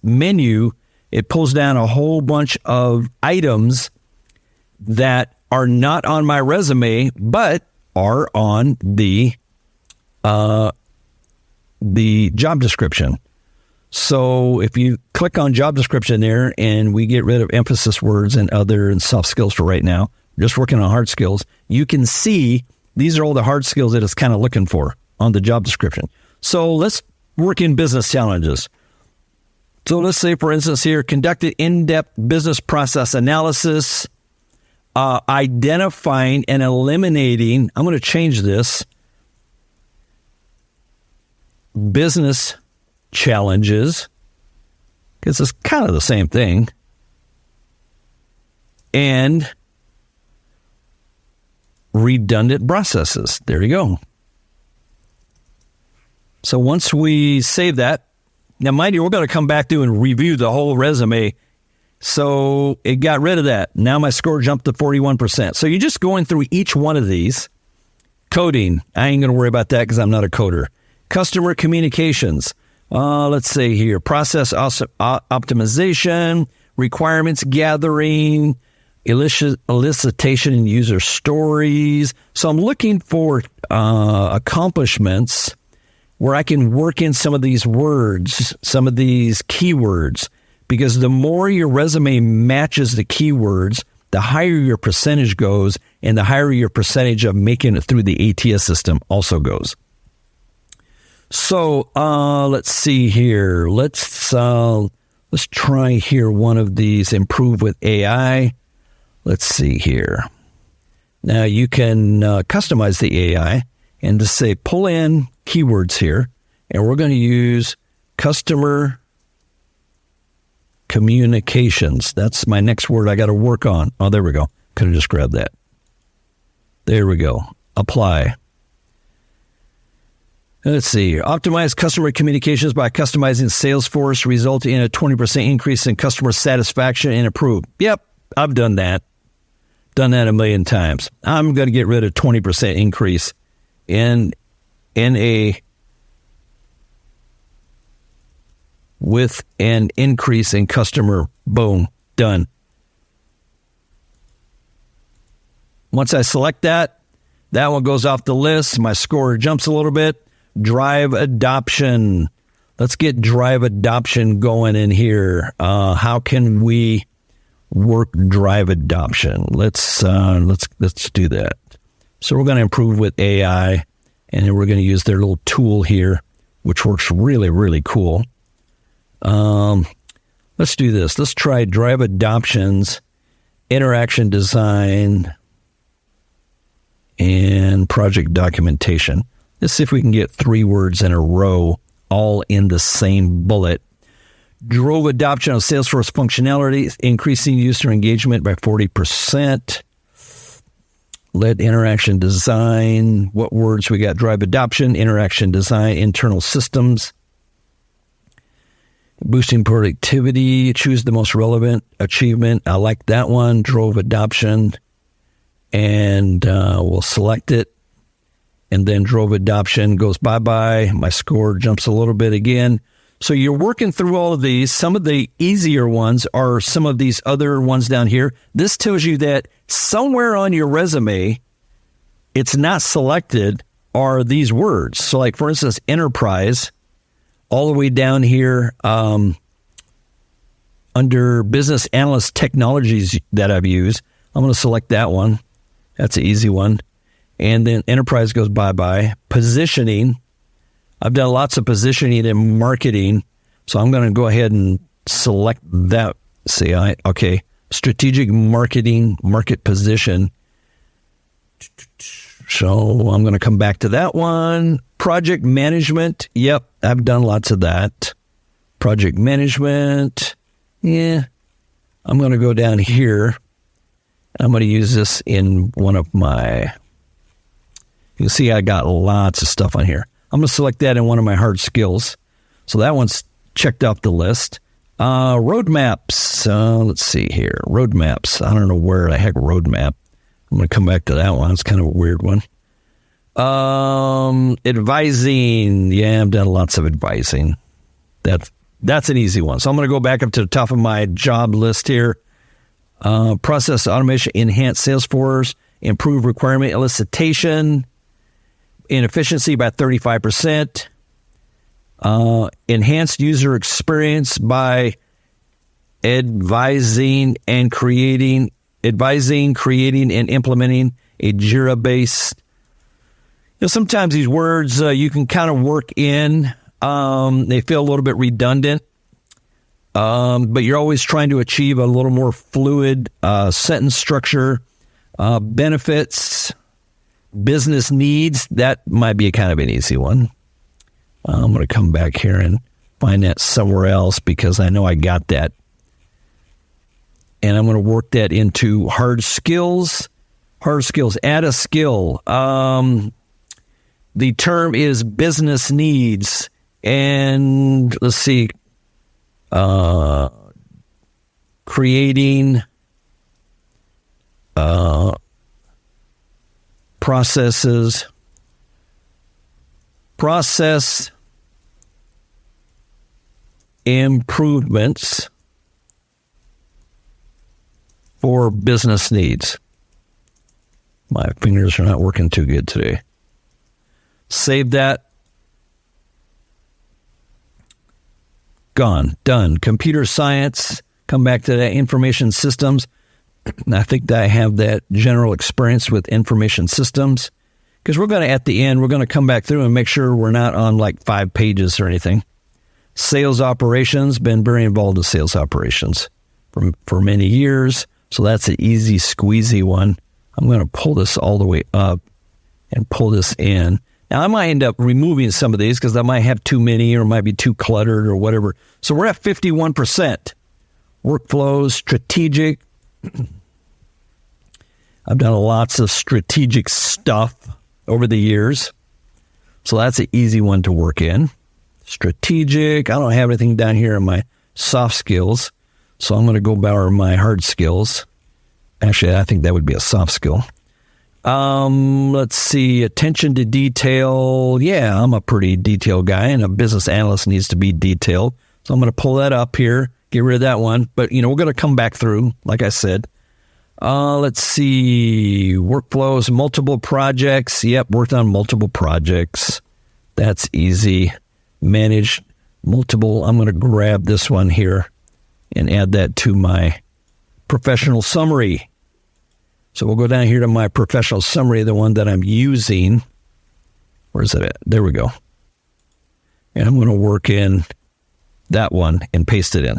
menu, it pulls down a whole bunch of items that are not on my resume, but are on the job description. So if you click on job description there, and we get rid of emphasis words and other and soft skills for right now, just working on hard skills, you can see these are all the hard skills that it's kind of looking for on the job description. So let's work in business challenges. So let's say, for instance, here, conducted in-depth business process analysis, identifying and eliminating, I'm going to change this, business challenges, because it's kind of the same thing, and redundant processes. There you go. So once we save that, now mind you, we're going to come back to and review the whole resume. So it got rid of that. Now my score jumped to 41%. So you're just going through each one of these. Coding, I ain't going to worry about that because I'm not a coder. Customer communications. Let's say here, process optimization, requirements gathering, elicitation and user stories. So I'm looking for accomplishments where I can work in some of these words, some of these keywords, because the more your resume matches the keywords, the higher your percentage goes, and the higher your percentage of making it through the ATS system also goes. So let's see here. Let's try here one of these, improve with AI. Let's see here. Now you can customize the AI and just say pull in keywords here, and we're going to use customer communications. That's my next word I got to work on. Oh, there we go. Could have just grabbed that. There we go. Apply. Let's see. Optimize customer communications by customizing Salesforce, resulting in a 20% increase in customer satisfaction and improve. Yep, I've done that. Done that a million times. I'm going to get rid of 20% increase with an increase in customer. Boom, done. Once I select that one goes off the list. My score jumps a little bit. Drive adoption. Let's get drive adoption going in here. How can we work drive adoption? Let's do that. So we're going to improve with AI, and then we're going to use their little tool here, which works really, really cool. Let's do this. Let's try drive adoptions, interaction design, and project documentation. Let's see if we can get 3 words in a row, all in the same bullet. Drove adoption of Salesforce functionality, increasing user engagement by 40%. Led interaction design. What words we got? Drive adoption, interaction design, internal systems. Boosting productivity. Choose the most relevant achievement. I like that one. Drove adoption. and we'll select it. And then drove adoption goes bye-bye. My score jumps a little bit again. So you're working through all of these. Some of the easier ones are some of these other ones down here. This tells you that somewhere on your resume, it's not selected are these words. So like, for instance, enterprise, all the way down here under business analyst technologies that I've used, I'm going to select that one. That's an easy one. And then enterprise goes bye-bye. Positioning. I've done lots of positioning and marketing. So I'm going to go ahead and select that. Okay. Strategic marketing, market position. So I'm going to come back to that one. Project management. Yep. I've done lots of that. Project management. Yeah. I'm going to go down here. I'm going to use this in one of my... You can see I got lots of stuff on here. I'm going to select that in one of my hard skills. So that one's checked off the list. Roadmaps. Let's see here. Roadmaps. I don't know where the heck roadmap. I'm going to come back to that one. It's kind of a weird one. Advising. Yeah, I've done lots of advising. That's an easy one. So I'm going to go back up to the top of my job list here. Process automation, enhance Salesforce, improve requirement elicitation, inefficiency by 35%, enhanced user experience by advising, creating, and implementing a Jira-based. Sometimes these words you can kind of work in. They feel a little bit redundant, but you're always trying to achieve a little more fluid sentence structure. Benefits, business needs, that might be a kind of an easy one. I'm going to come back here and find that somewhere else because I know I got that. And I'm going to work that into hard skills. Hard skills, add a skill. The term is business needs. And let's see, creating process improvements for business needs. My fingers are not working too good today. Save that. Gone. Done. Computer science. Come back to that. Information systems. I think that I have that general experience with information systems because we're going to, at the end, we're going to come back through and make sure we're not on like 5 pages or anything. Sales operations, been very involved in sales operations for many years. So that's an easy squeezy one. I'm going to pull this all the way up and pull this in. Now, I might end up removing some of these because I might have too many or might be too cluttered or whatever. So we're at 51%. Workflows, strategic. I've done lots of strategic stuff over the years. So that's an easy one to work in. Strategic. I don't have anything down here in my soft skills. So I'm going to go over my hard skills. Actually, I think that would be a soft skill. Let's see. Attention to detail. Yeah, I'm a pretty detailed guy, and a business analyst needs to be detailed. So I'm going to pull that up here. Get rid of that one. But, we're going to come back through, like I said. Let's see. Workflows, multiple projects. Yep, worked on multiple projects. That's easy. Manage multiple. I'm going to grab this one here and add that to my professional summary. So we'll go down here to my professional summary, the one that I'm using. Where's it at? There we go. And I'm going to work in that one and paste it in.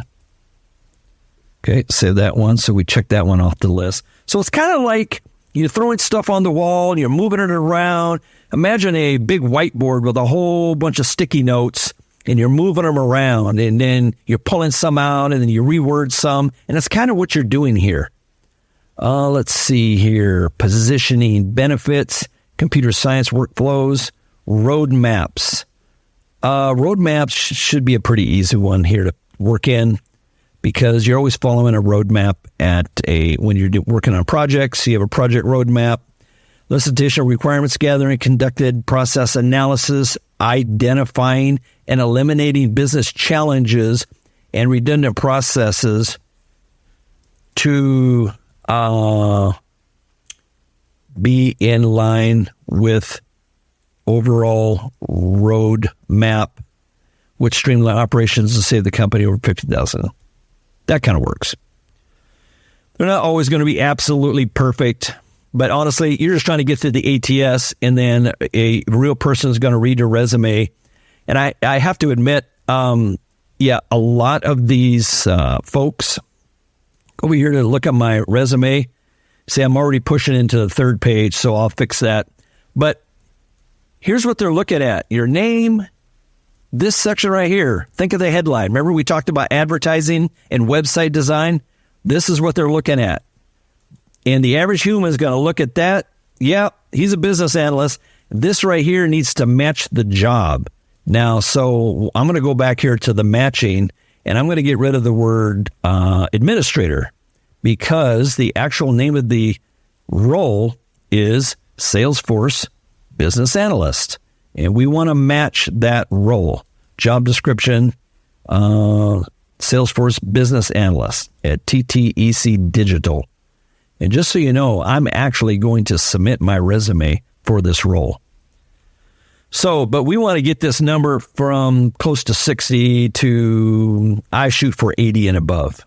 Okay, save that one. So we check that one off the list. So it's kind of like you're throwing stuff on the wall and you're moving it around. Imagine a big whiteboard with a whole bunch of sticky notes and you're moving them around and then you're pulling some out and then you reword some. And that's kind of what you're doing here. Let's see here. Positioning, benefits, computer science workflows, roadmaps. Roadmaps should be a pretty easy one here to work in. because you're always following a roadmap when you're working on projects. You have a project roadmap, solicitation, requirements gathering, conducted process analysis, identifying and eliminating business challenges and redundant processes to be in line with overall roadmap, which streamline operations to save the company over $50,000. That kind of works. They're not always going to be absolutely perfect, but honestly, you're just trying to get through the ATS, and then a real person is going to read your resume. And I have to admit, a lot of these folks over here to look at my resume, say I'm already pushing into the third page, so I'll fix that. But here's what they're looking at. Your name, this section right here. Think of the headline. Remember we talked about advertising and website design? This is what they're looking at. And the average human is going to look at that. Yeah, he's a business analyst. This right here needs to match the job. Now, so I'm going to go back here to the matching, and I'm going to get rid of the word administrator, because the actual name of the role is Salesforce Business Analyst. And we want to match that role. Job description, Salesforce Business Analyst at TTEC Digital. And just so you know, I'm actually going to submit my resume for this role. So, but we want to get this number from close to 60 to, I shoot for 80 and above.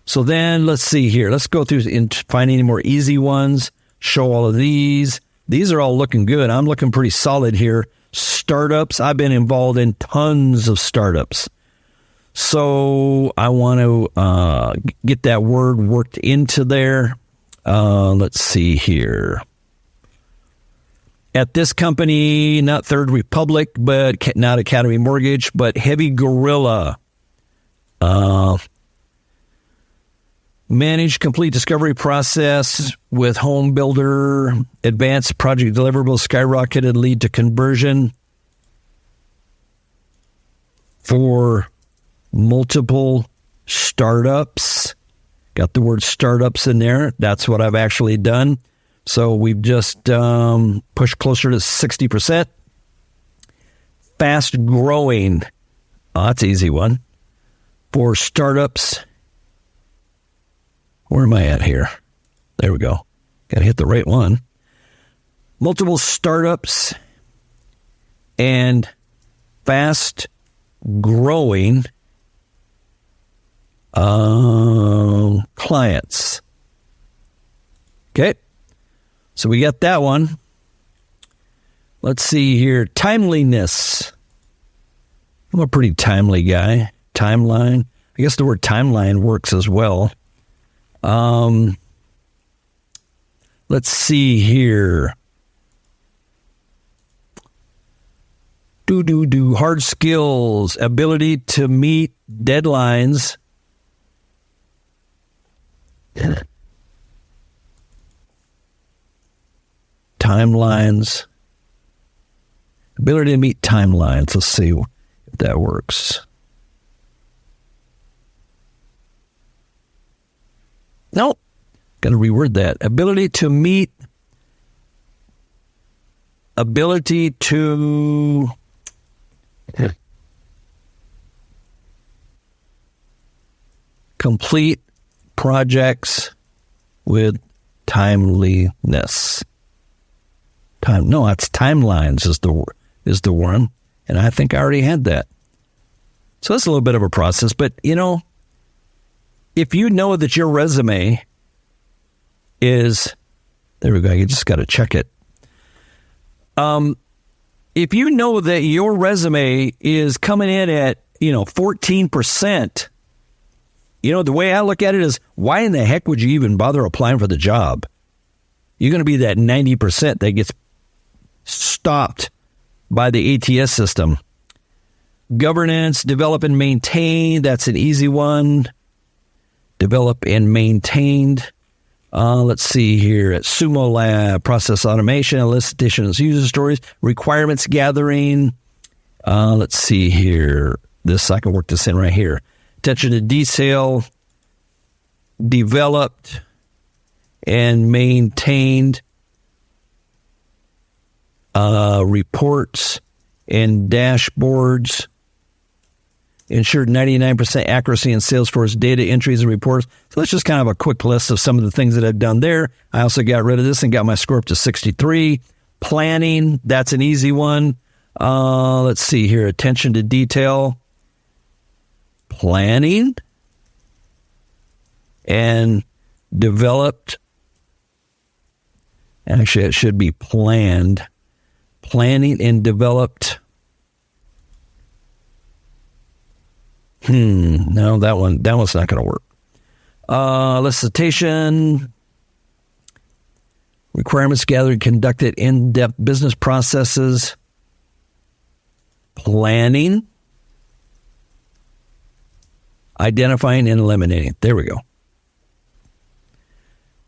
So then let's see here. Let's go through and find any more easy ones. Show all of these. These are all looking good. I'm looking pretty solid here. Startups. I've been involved in tons of startups. So I want to get that word worked into there. Let's see here. At this company, not Third Republic, but not Academy Mortgage, but Heavy Gorilla. Manage complete discovery process with home builder, advanced project deliverables, skyrocketed lead to conversion for multiple startups. Got the word startups in there. That's what I've actually done. So we've just pushed closer to 60%. Fast growing. Oh, that's an easy one. For startups. Where am I at here? There we go. Got to hit the right one. Multiple startups and fast growing clients. Okay. So we got that one. Let's see here. Timeliness. I'm a pretty timely guy. Timeline. I guess the word timeline works as well. Let's see here. Hard skills, ability to meet deadlines. Timelines. Ability to meet timelines. Let's see if that works. Nope. Got to reword that. Ability to complete projects with timeliness. No, that's timelines is the one, and I think I already had that. So that's a little bit of a process, but if you know that your resume is, there we go, you just got to check it. If you know that your resume is coming in at 14%, the way I look at it is, why in the heck would you even bother applying for the job? You're going to be that 90% that gets stopped by the ATS system. Governance, develop and maintain. That's an easy one. Develop and maintained. Let's see here at Sumo Lab, process automation, elicitations, user stories, requirements gathering. Let's see here. I can work this in right here. attention to detail, developed and maintained reports and dashboards, ensured 99% accuracy in Salesforce data entries and reports. So that's just kind of a quick list of some of the things that I've done there. I also got rid of this and got my score up to 63. Planning, that's an easy one. Let's see here. Attention to detail, planning, and developed. Actually, it should be planned. Planning and developed. No, that one's not going to work. Elicitation. Requirements gathered, conducted in-depth business processes. Planning. Identifying and eliminating. There we go.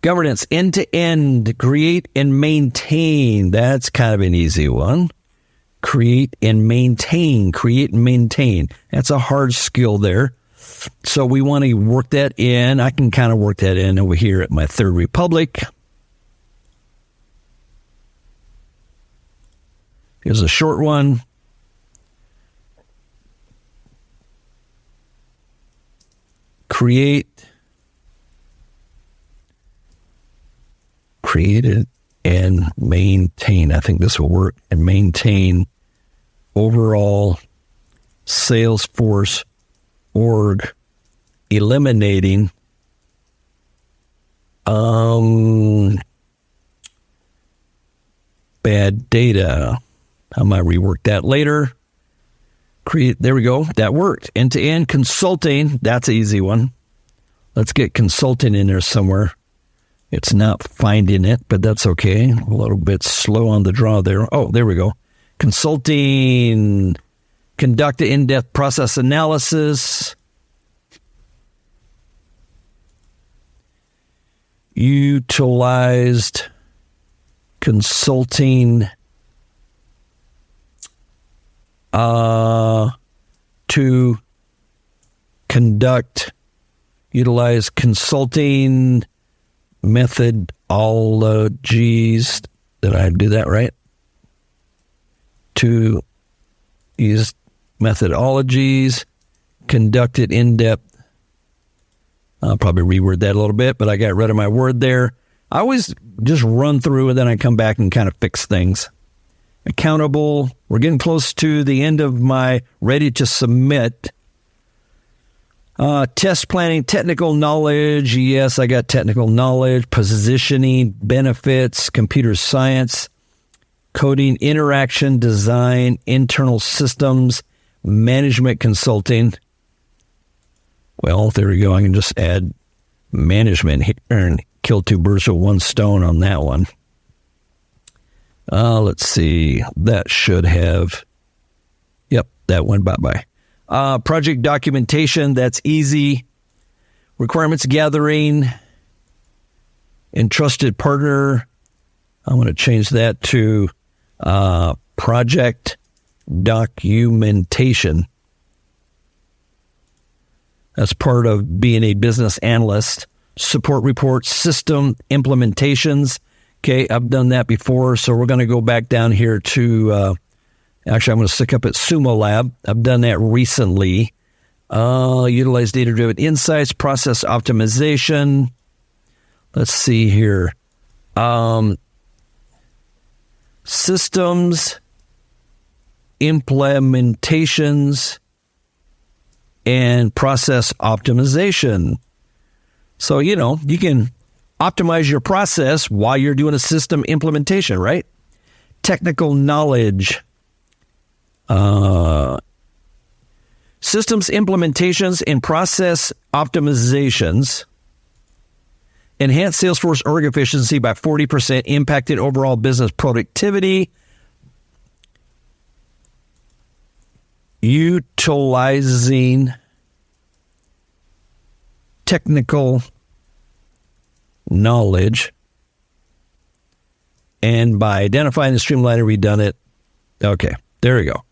Governance, end-to-end, create and maintain. That's kind of an easy one. Create and maintain. That's a hard skill there. So we want to work that in. I can kind of work that in over here at my Third Republic. Here's a short one. Create it and maintain. I think this will work. And maintain overall Salesforce org, eliminating bad data. I might rework that later. Create. There we go. That worked. End-to-end consulting. That's an easy one. Let's get consulting in there somewhere. It's not finding it, but that's okay. A little bit slow on the draw there. Oh, there we go. Consulting. Conduct an in-depth process analysis. Utilized consulting to utilize consulting methodologies. Did I do that right? To use methodologies, conducted in-depth. I'll probably reword that a little bit, but I got rid of my word there. I always just run through and then I come back and kind of fix things. Accountable. We're getting close to the end of my ready to submit. Test planning, technical knowledge. Yes, I got technical knowledge. Positioning, benefits, computer science, coding, interaction, design, internal systems, management consulting. Well, there we go. I can just add management here and kill two birds with one stone on that one. Let's see. That should have. Yep, that went bye-bye. Project documentation, that's easy. Requirements gathering. Entrusted partner. I'm going to change that to project documentation. That's part of being a business analyst. Support reports, system implementations. Okay, I've done that before, so we're going to go back down here to, actually, I'm going to stick up at Sumo Lab. I've done that recently. Utilize data-driven insights, process optimization. Let's see here. Systems, implementations, and process optimization. So, you can optimize your process while you're doing a system implementation, right? Technical knowledge. Systems implementations and process optimizations. Enhance Salesforce org efficiency by 40%, impacted overall business productivity. Utilizing technical knowledge, and by identifying the streamline and redone it. Okay, there we go.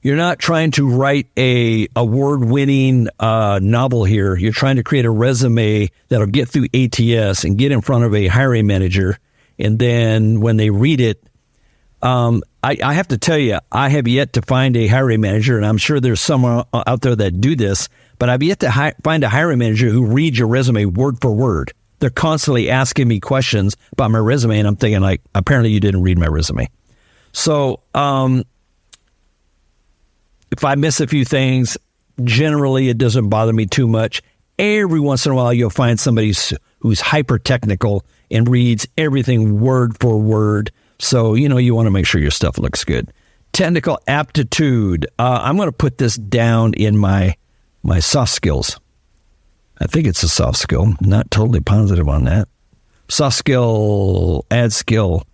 You're not trying to write a award-winning novel here. You're trying to create a resume that'll get through ATS and get in front of a hiring manager. And then when they read it, I have to tell you, I have yet to find a hiring manager, and I'm sure there's someone out there that do this, but I've yet to find a hiring manager who reads your resume word for word. They're constantly asking me questions about my resume, and I'm thinking, like, apparently you didn't read my resume. So if I miss a few things, generally it doesn't bother me too much. Every once in a while, you'll find somebody who's hyper-technical and reads everything word for word. So, you want to make sure your stuff looks good. Technical aptitude. I'm going to put this down in my soft skills. I think it's a soft skill. Not totally positive on that. Soft skill, add skill,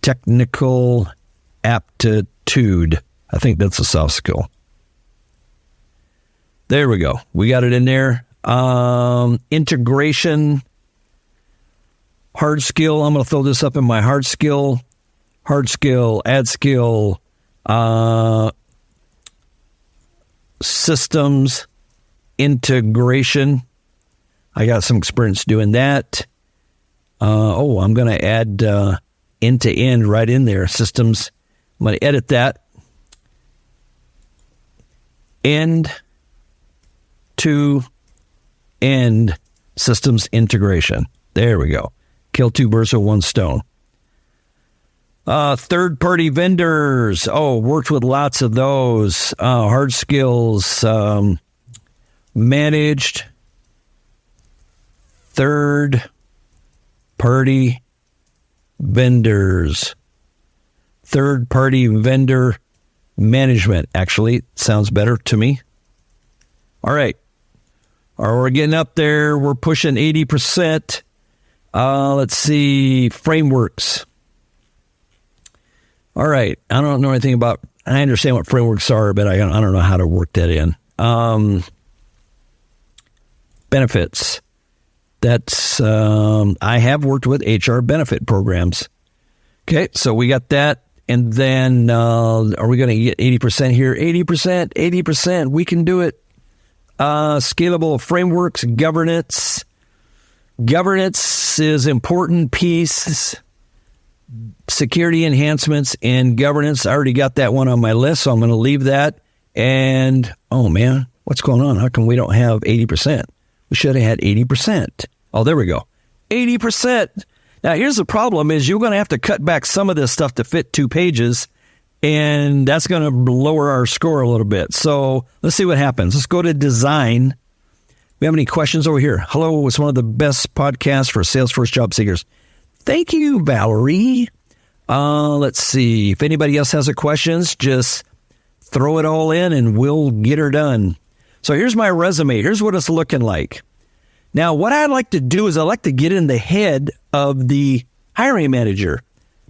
technical aptitude. I think that's a soft skill. There we go. We got it in there. Integration, hard skill. I'm going to throw this up in my hard skill, add skill, systems integration. I got some experience doing that. I'm going to add end to end right in there. Systems. I'm going to edit that. End to end systems integration. There we go. Kill two birds with one stone. Third-party vendors. Worked with lots of those. Hard skills. Managed third-party vendors. Third-party vendor management. Actually, sounds better to me. All right. We're getting up there. We're pushing 80%. Let's see. Frameworks. All right. I don't know anything about, I understand what frameworks are, but I don't know how to work that in. Benefits. That's, I have worked with HR benefit programs. Okay. So we got that. And then, are we going to get 80% here? 80%. We can do it. Scalable frameworks, governance. Governance is important piece. Security enhancements and governance. I already got that one on my list, so I'm going to leave that. And, oh man, what's going on? How come we don't have 80%? We should have had 80%. Oh, there we go. 80%. Now, here's the problem is you're going to have to cut back some of this stuff to fit 2 pages, and that's going to lower our score a little bit. So let's see what happens. Let's go to design. We have any questions over here? Hello, it's one of the best podcasts for Salesforce job seekers. Thank you, Valerie. Let's see. If anybody else has a questions, just throw it all in and we'll get her done. So here's my resume. Here's what it's looking like. Now, what I'd like to do is I'd like to get in the head of the hiring manager.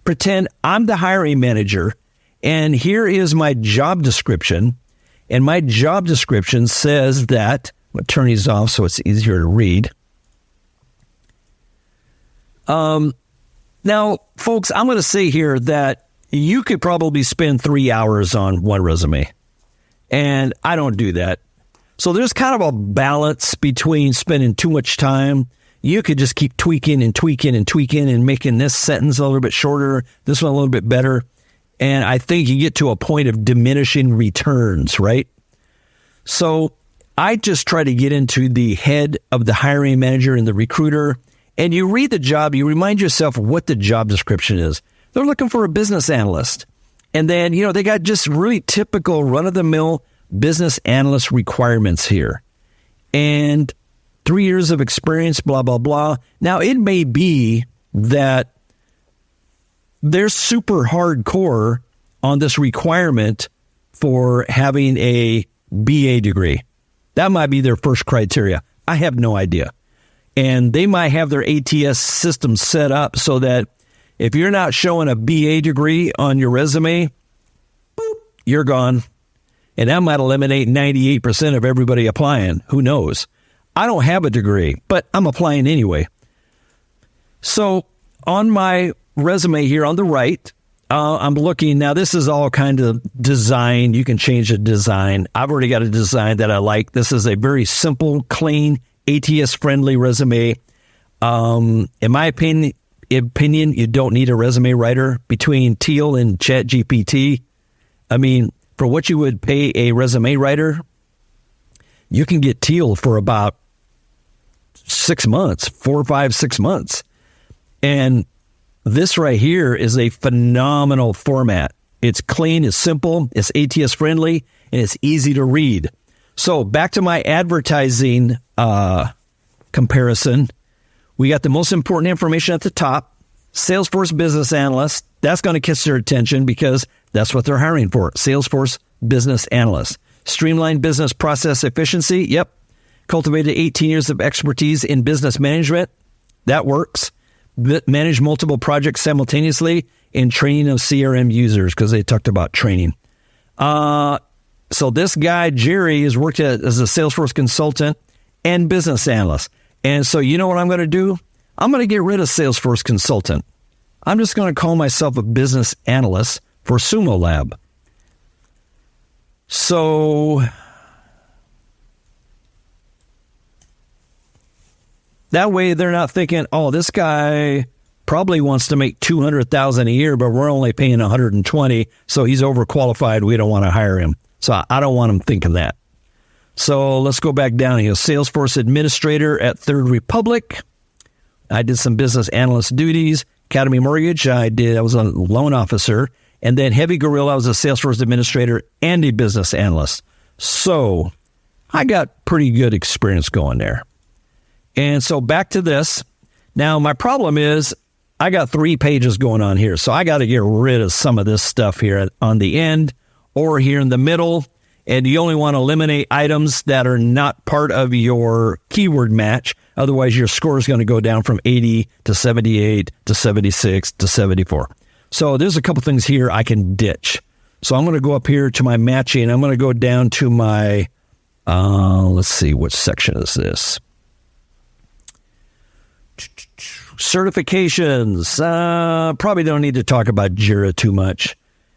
Pretend I'm the hiring manager, and here is my job description. And my job description says that, I'm going to turn these off so it's easier to read. Now, folks, I'm going to say here that you could probably spend 3 hours on one resume, and I don't do that. So there's kind of a balance between spending too much time. You could just keep tweaking and making this sentence a little bit shorter, this one a little bit better. And I think you get to a point of diminishing returns, right? So I just try to get into the head of the hiring manager and the recruiter. And you read the job, you remind yourself what the job description is. They're looking for a business analyst. And then, they got just really typical run-of-the-mill business analyst requirements here. And 3 years of experience, blah, blah, blah. Now, it may be that they're super hardcore on this requirement for having a BA degree. That might be their first criteria. I have no idea. And they might have their ATS system set up so that if you're not showing a BA degree on your resume, boop, you're gone. And that might eliminate 98% of everybody applying. Who knows? I don't have a degree, but I'm applying anyway. So on my resume here on the right, I'm looking now. This is all kind of design. You can change the design. I've already got a design that I like. This is a very simple, clean, ATS-friendly resume. In my opinion, you don't need a resume writer. Between Teal and ChatGPT, I mean, for what you would pay a resume writer, you can get Teal for about 6 months, 4, 5, 6 months. And this right here is a phenomenal format. It's clean, it's simple, it's ATS friendly, and it's easy to read. So back to my advertising comparison. We got the most important information at the top. Salesforce Business Analyst. That's going to catch their attention because that's what they're hiring for. Salesforce Business Analyst. Streamlined business process efficiency. Yep. Cultivated 18 years of expertise in business management. That works. Manage multiple projects simultaneously in training of CRM users because they talked about training. So this guy, Jerry, has worked as a Salesforce consultant and business analyst. And so you know what I'm going to do? I'm going to get rid of Salesforce consultant. I'm just going to call myself a business analyst for Sumo Lab. So that way they're not thinking, oh, this guy probably wants to make $200,000 a year, but we're only paying $120, so he's overqualified. We don't want to hire him. So I don't want him thinking that. So let's go back down here. Salesforce administrator at Third Republic. I did some business analyst duties. Academy Mortgage, I was a loan officer. And then Heavy Gorilla, I was a Salesforce administrator and a business analyst. So I got pretty good experience going there. And so back to this. Now, my problem is I got 3 pages going on here. So I got to get rid of some of this stuff here on the end or here in the middle. And you only want to eliminate items that are not part of your keyword match. Otherwise, your score is going to go down from 80 to 78 to 76 to 74. So there's a couple things here I can ditch. So I'm going to go up here to my matching. I'm going to go down to my, let's see, what section is this? Certifications. Probably don't need to talk about Jira too much.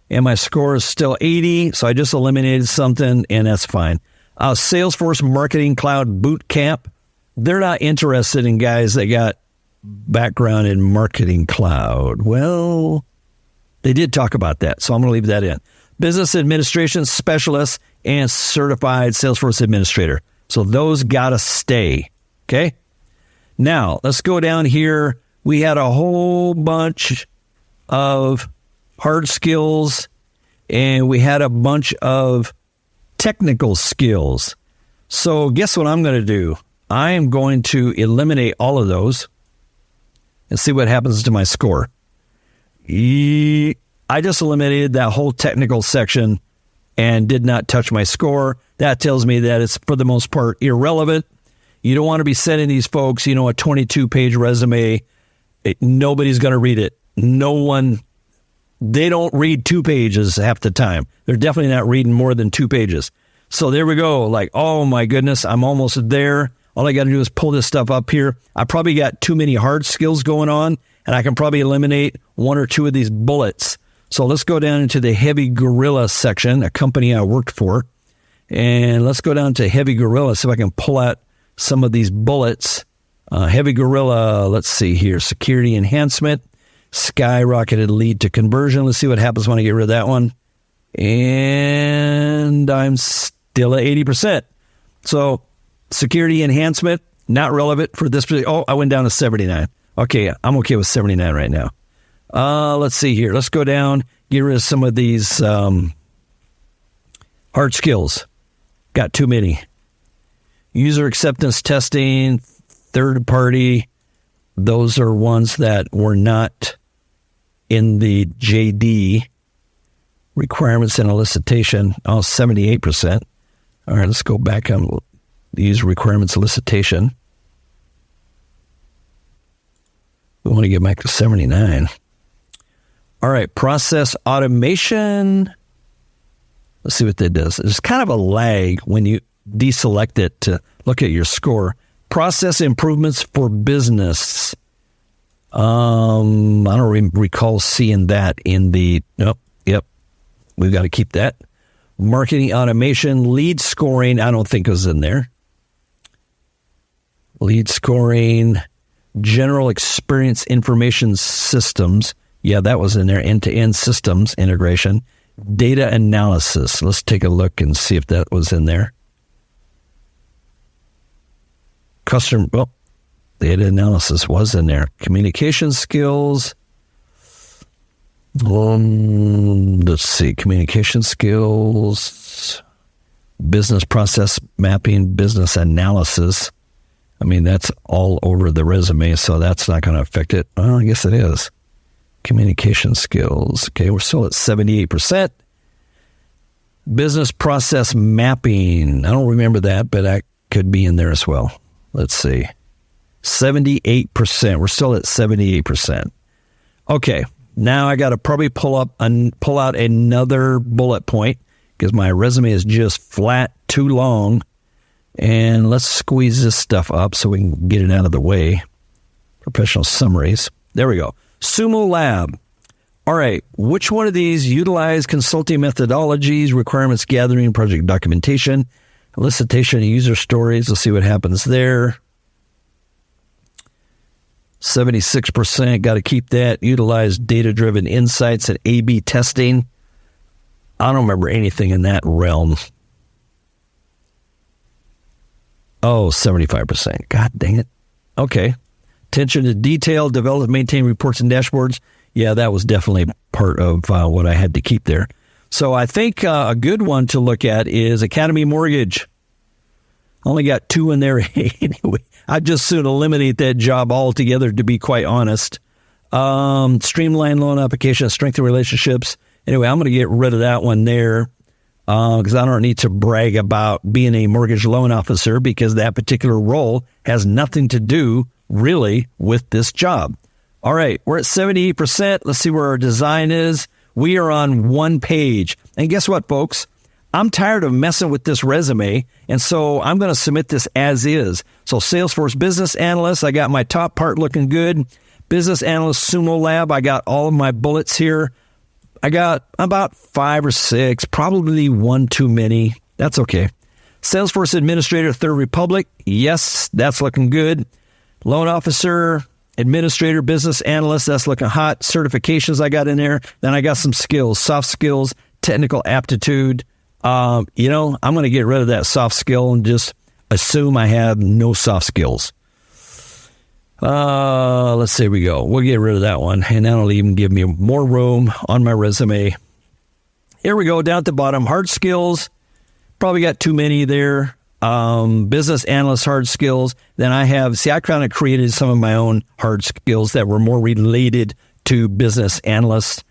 And my score is still 80, so I just eliminated something, and that's fine. Salesforce Marketing Cloud Boot Camp. They're not interested in guys that got background in Marketing Cloud. Well, they did talk about that, so I'm going to leave that in. Business Administration Specialist and Certified Salesforce Administrator. So those got to stay, okay? Now, let's go down here. We had a whole bunch of hard skills, and we had a bunch of technical skills. So guess what I'm going to do? I am going to eliminate all of those and see what happens to my score. I just eliminated that whole technical section and did not touch my score. That tells me that it's, for the most part, irrelevant. You don't want to be sending these folks, a 22-page resume. Nobody's going to read it. No one. They don't read 2 pages half the time. They're definitely not reading more than 2 pages. So there we go. Like, oh my goodness, I'm almost there. All I got to do is pull this stuff up here. I probably got too many hard skills going on, and I can probably eliminate 1 or 2 of these bullets. So let's go down into the Heavy Gorilla section, a company I worked for. And let's go down to Heavy Gorilla, see if I can pull out some of these bullets. Heavy Gorilla, let's see here. Security enhancement. Skyrocketed lead to conversion. Let's see what happens when I get rid of that one. And I'm still at 80%. So security enhancement, not relevant for this. Oh, I went down to 79. Okay, I'm okay with 79 right now. Let's see here. Let's go down, get rid of some of these hard skills. Got too many. User acceptance testing, third party. Those are ones that were not in the JD. Requirements and elicitation, 78%. All right, let's go back on these requirements elicitation. We want to get back to 79. All right, process automation. Let's see what that does. There's kind of a lag when you deselect it to look at your score. Process improvements for business. I don't recall seeing that in the, nope, yep, we've got to keep that. Marketing automation, lead scoring, I don't think was in there. Lead scoring, general experience information systems. Yeah, that was in there. End-to-end systems integration. Data analysis. Let's take a look and see if that was in there. Data analysis was in there. Communication skills. Let's see. Communication skills. Business process mapping. Business analysis. I mean, that's all over the resume, so that's not going to affect it. Well, I guess it is. Communication skills. Okay, we're still at 78%. Business process mapping. I don't remember that, but that could be in there as well. Let's see. 78%. We're still at 78%. Okay, now I got to probably pull out another bullet point because my resume is just flat too long. And let's squeeze this stuff up so we can get it out of the way. Professional summaries. There we go. Sumo Lab. All right. Which one of these utilize consulting methodologies, requirements gathering, project documentation, elicitation of user stories? Let's see what happens there. 76%. Got to keep that. Utilize data-driven insights and A/B testing. I don't remember anything in that realm. Oh, 75%. God dang it. Okay. Attention to detail, develop, maintain reports and dashboards. Yeah, that was definitely part of what I had to keep there. So I think a good one to look at is Academy Mortgage. Only got 2 in there anyway. I'd just soon eliminate that job altogether, to be quite honest. Streamline loan application, strengthen relationships. Anyway, I'm going to get rid of that one there. Because I don't need to brag about being a mortgage loan officer because that particular role has nothing to do really with this job. All right, we're at 78%. Let's see where our design is. We are on one page. And guess what, folks? I'm tired of messing with this resume, and so I'm going to submit this as is. So Salesforce Business Analyst, I got my top part looking good. Business Analyst Sumo Lab, I got all of my bullets here. I got about 5 or 6, probably 1 too many. That's okay. Salesforce Administrator, Third Republic. Yes, that's looking good. Loan Officer, Administrator, Business Analyst. That's looking hot. Certifications I got in there. Then I got some skills, soft skills, technical aptitude. I'm going to get rid of that soft skill and just assume I have no soft skills. Let's see, we go. We'll get rid of that one, and that'll even give me more room on my resume. Here we go, down at the bottom. Hard skills, probably got too many there. Business analyst hard skills. Then I kind of created some of my own hard skills that were more related to business analysts.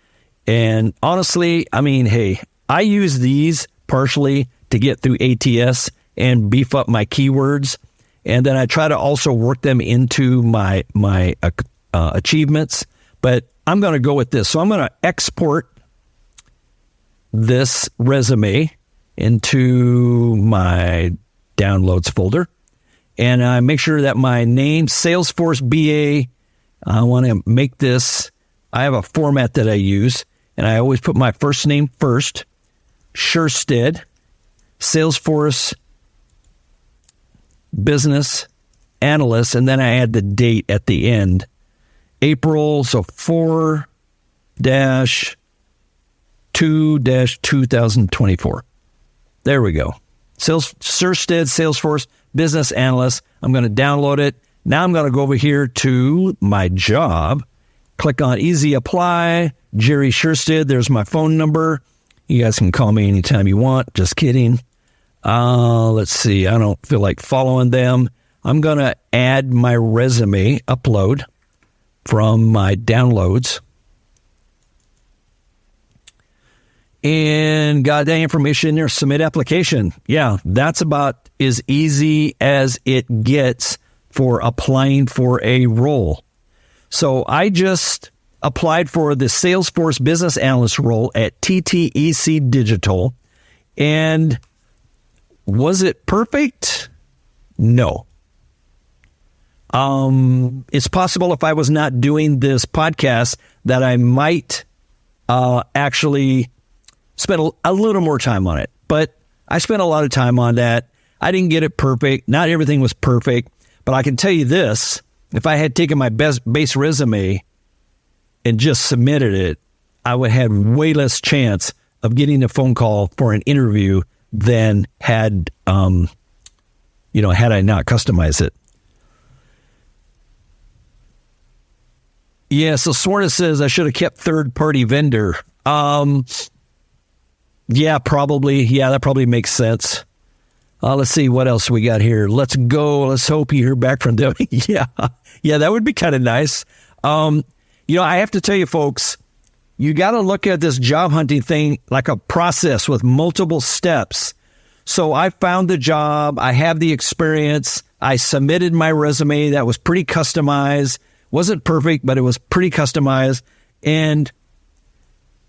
And honestly, I mean, hey, I use these partially to get through ATS and beef up my keywords. And then I try to also work them into my achievements. But I'm going to go with this. So I'm going to export this resume into my downloads folder. And I make sure that my name, Salesforce BA, I want to make this, I have a format that I use. And I always put my first name first, Sherstead, Salesforce Business Analyst, and then I add the date at the end. April, so 4-2-2024. There we go. Sherstead, Salesforce Business Analyst. I'm going to download it. Now I'm going to go over here to my job. Click on Easy Apply. Jerry Sherstead. There's my phone number. You guys can call me anytime you want. Just kidding. Let's see. I don't feel like following them. I'm going to add my resume upload from my downloads. And got that information in there. Submit application. Yeah, that's about as easy as it gets for applying for a role. So I just applied for the Salesforce Business Analyst role at TTEC Digital. And was it perfect? No. It's possible if I was not doing this podcast that I might actually spend a little more time on it. But I spent a lot of time on that. I didn't get it perfect. Not everything was perfect. But I can tell you this. If I had taken my base resume and just submitted it, I would have way less chance of getting a phone call for an interview than had I not customized it. Yeah, so Sworna says I should have kept third-party vendor. Yeah, probably. Yeah, that probably makes sense. Let's see what else we got here. Let's go. Let's hope you hear back from them. Yeah, that would be kind of nice. I have to tell you, folks, you got to look at this job hunting thing like a process with multiple steps. So I found the job. I have the experience. I submitted my resume that was pretty customized. Wasn't perfect, but it was pretty customized. And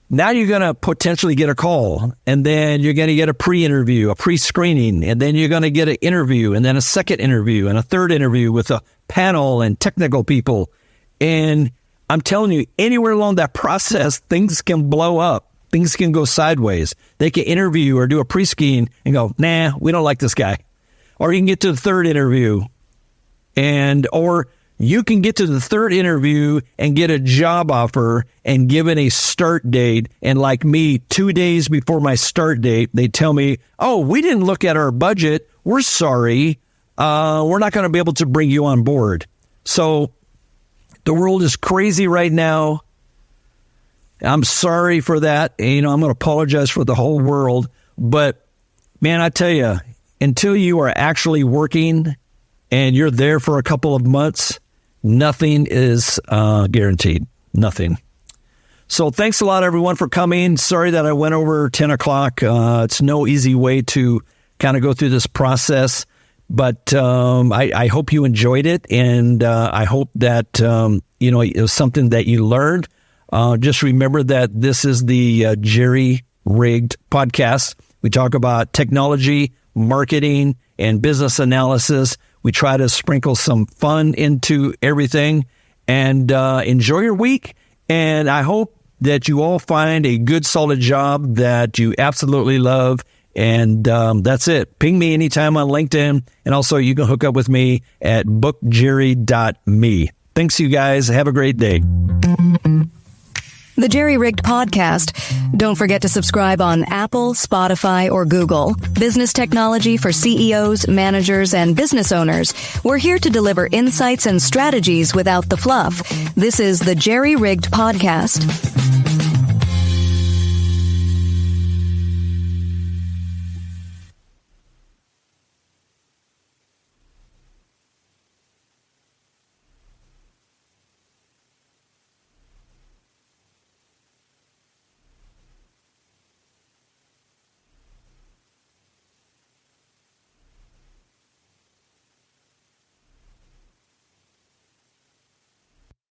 now you're going to potentially get a call, and then you're going to get a pre-interview, a pre-screening, and then you're going to get an interview, and then a second interview, and a third interview with a panel and technical people. And I'm telling you, anywhere along that process, things can blow up. Things can go sideways. They can interview or do a pre-screen and go, nah, we don't like this guy. Or you can get to the third interview, or you can get to the third interview and get a job offer and given a start date. And like me, 2 days before my start date, they tell me, oh, we didn't look at our budget. We're sorry. We're not going to be able to bring you on board. So the world is crazy right now. I'm sorry for that. I'm going to apologize for the whole world. But, man, I tell you, until you are actually working and you're there for a couple of months, nothing is guaranteed. Nothing. So thanks a lot, everyone, for coming. Sorry that I went over 10 o'clock. It's no easy way to kind of go through this process. But I hope you enjoyed it. And I hope that, it was something that you learned. Just remember that this is the Jerry Rigged podcast. We talk about technology, marketing, and business analysis. We try to sprinkle some fun into everything, and enjoy your week. And I hope that you all find a good, solid job that you absolutely love. And that's it. Ping me anytime on LinkedIn. And also you can hook up with me at bookjerry.me. Thanks, you guys. Have a great day. The Jerry Rigged Podcast. Don't forget to subscribe on Apple, Spotify, or Google. Business technology for CEOs, managers, and business owners. We're here to deliver insights and strategies without the fluff. This is the Jerry Rigged Podcast.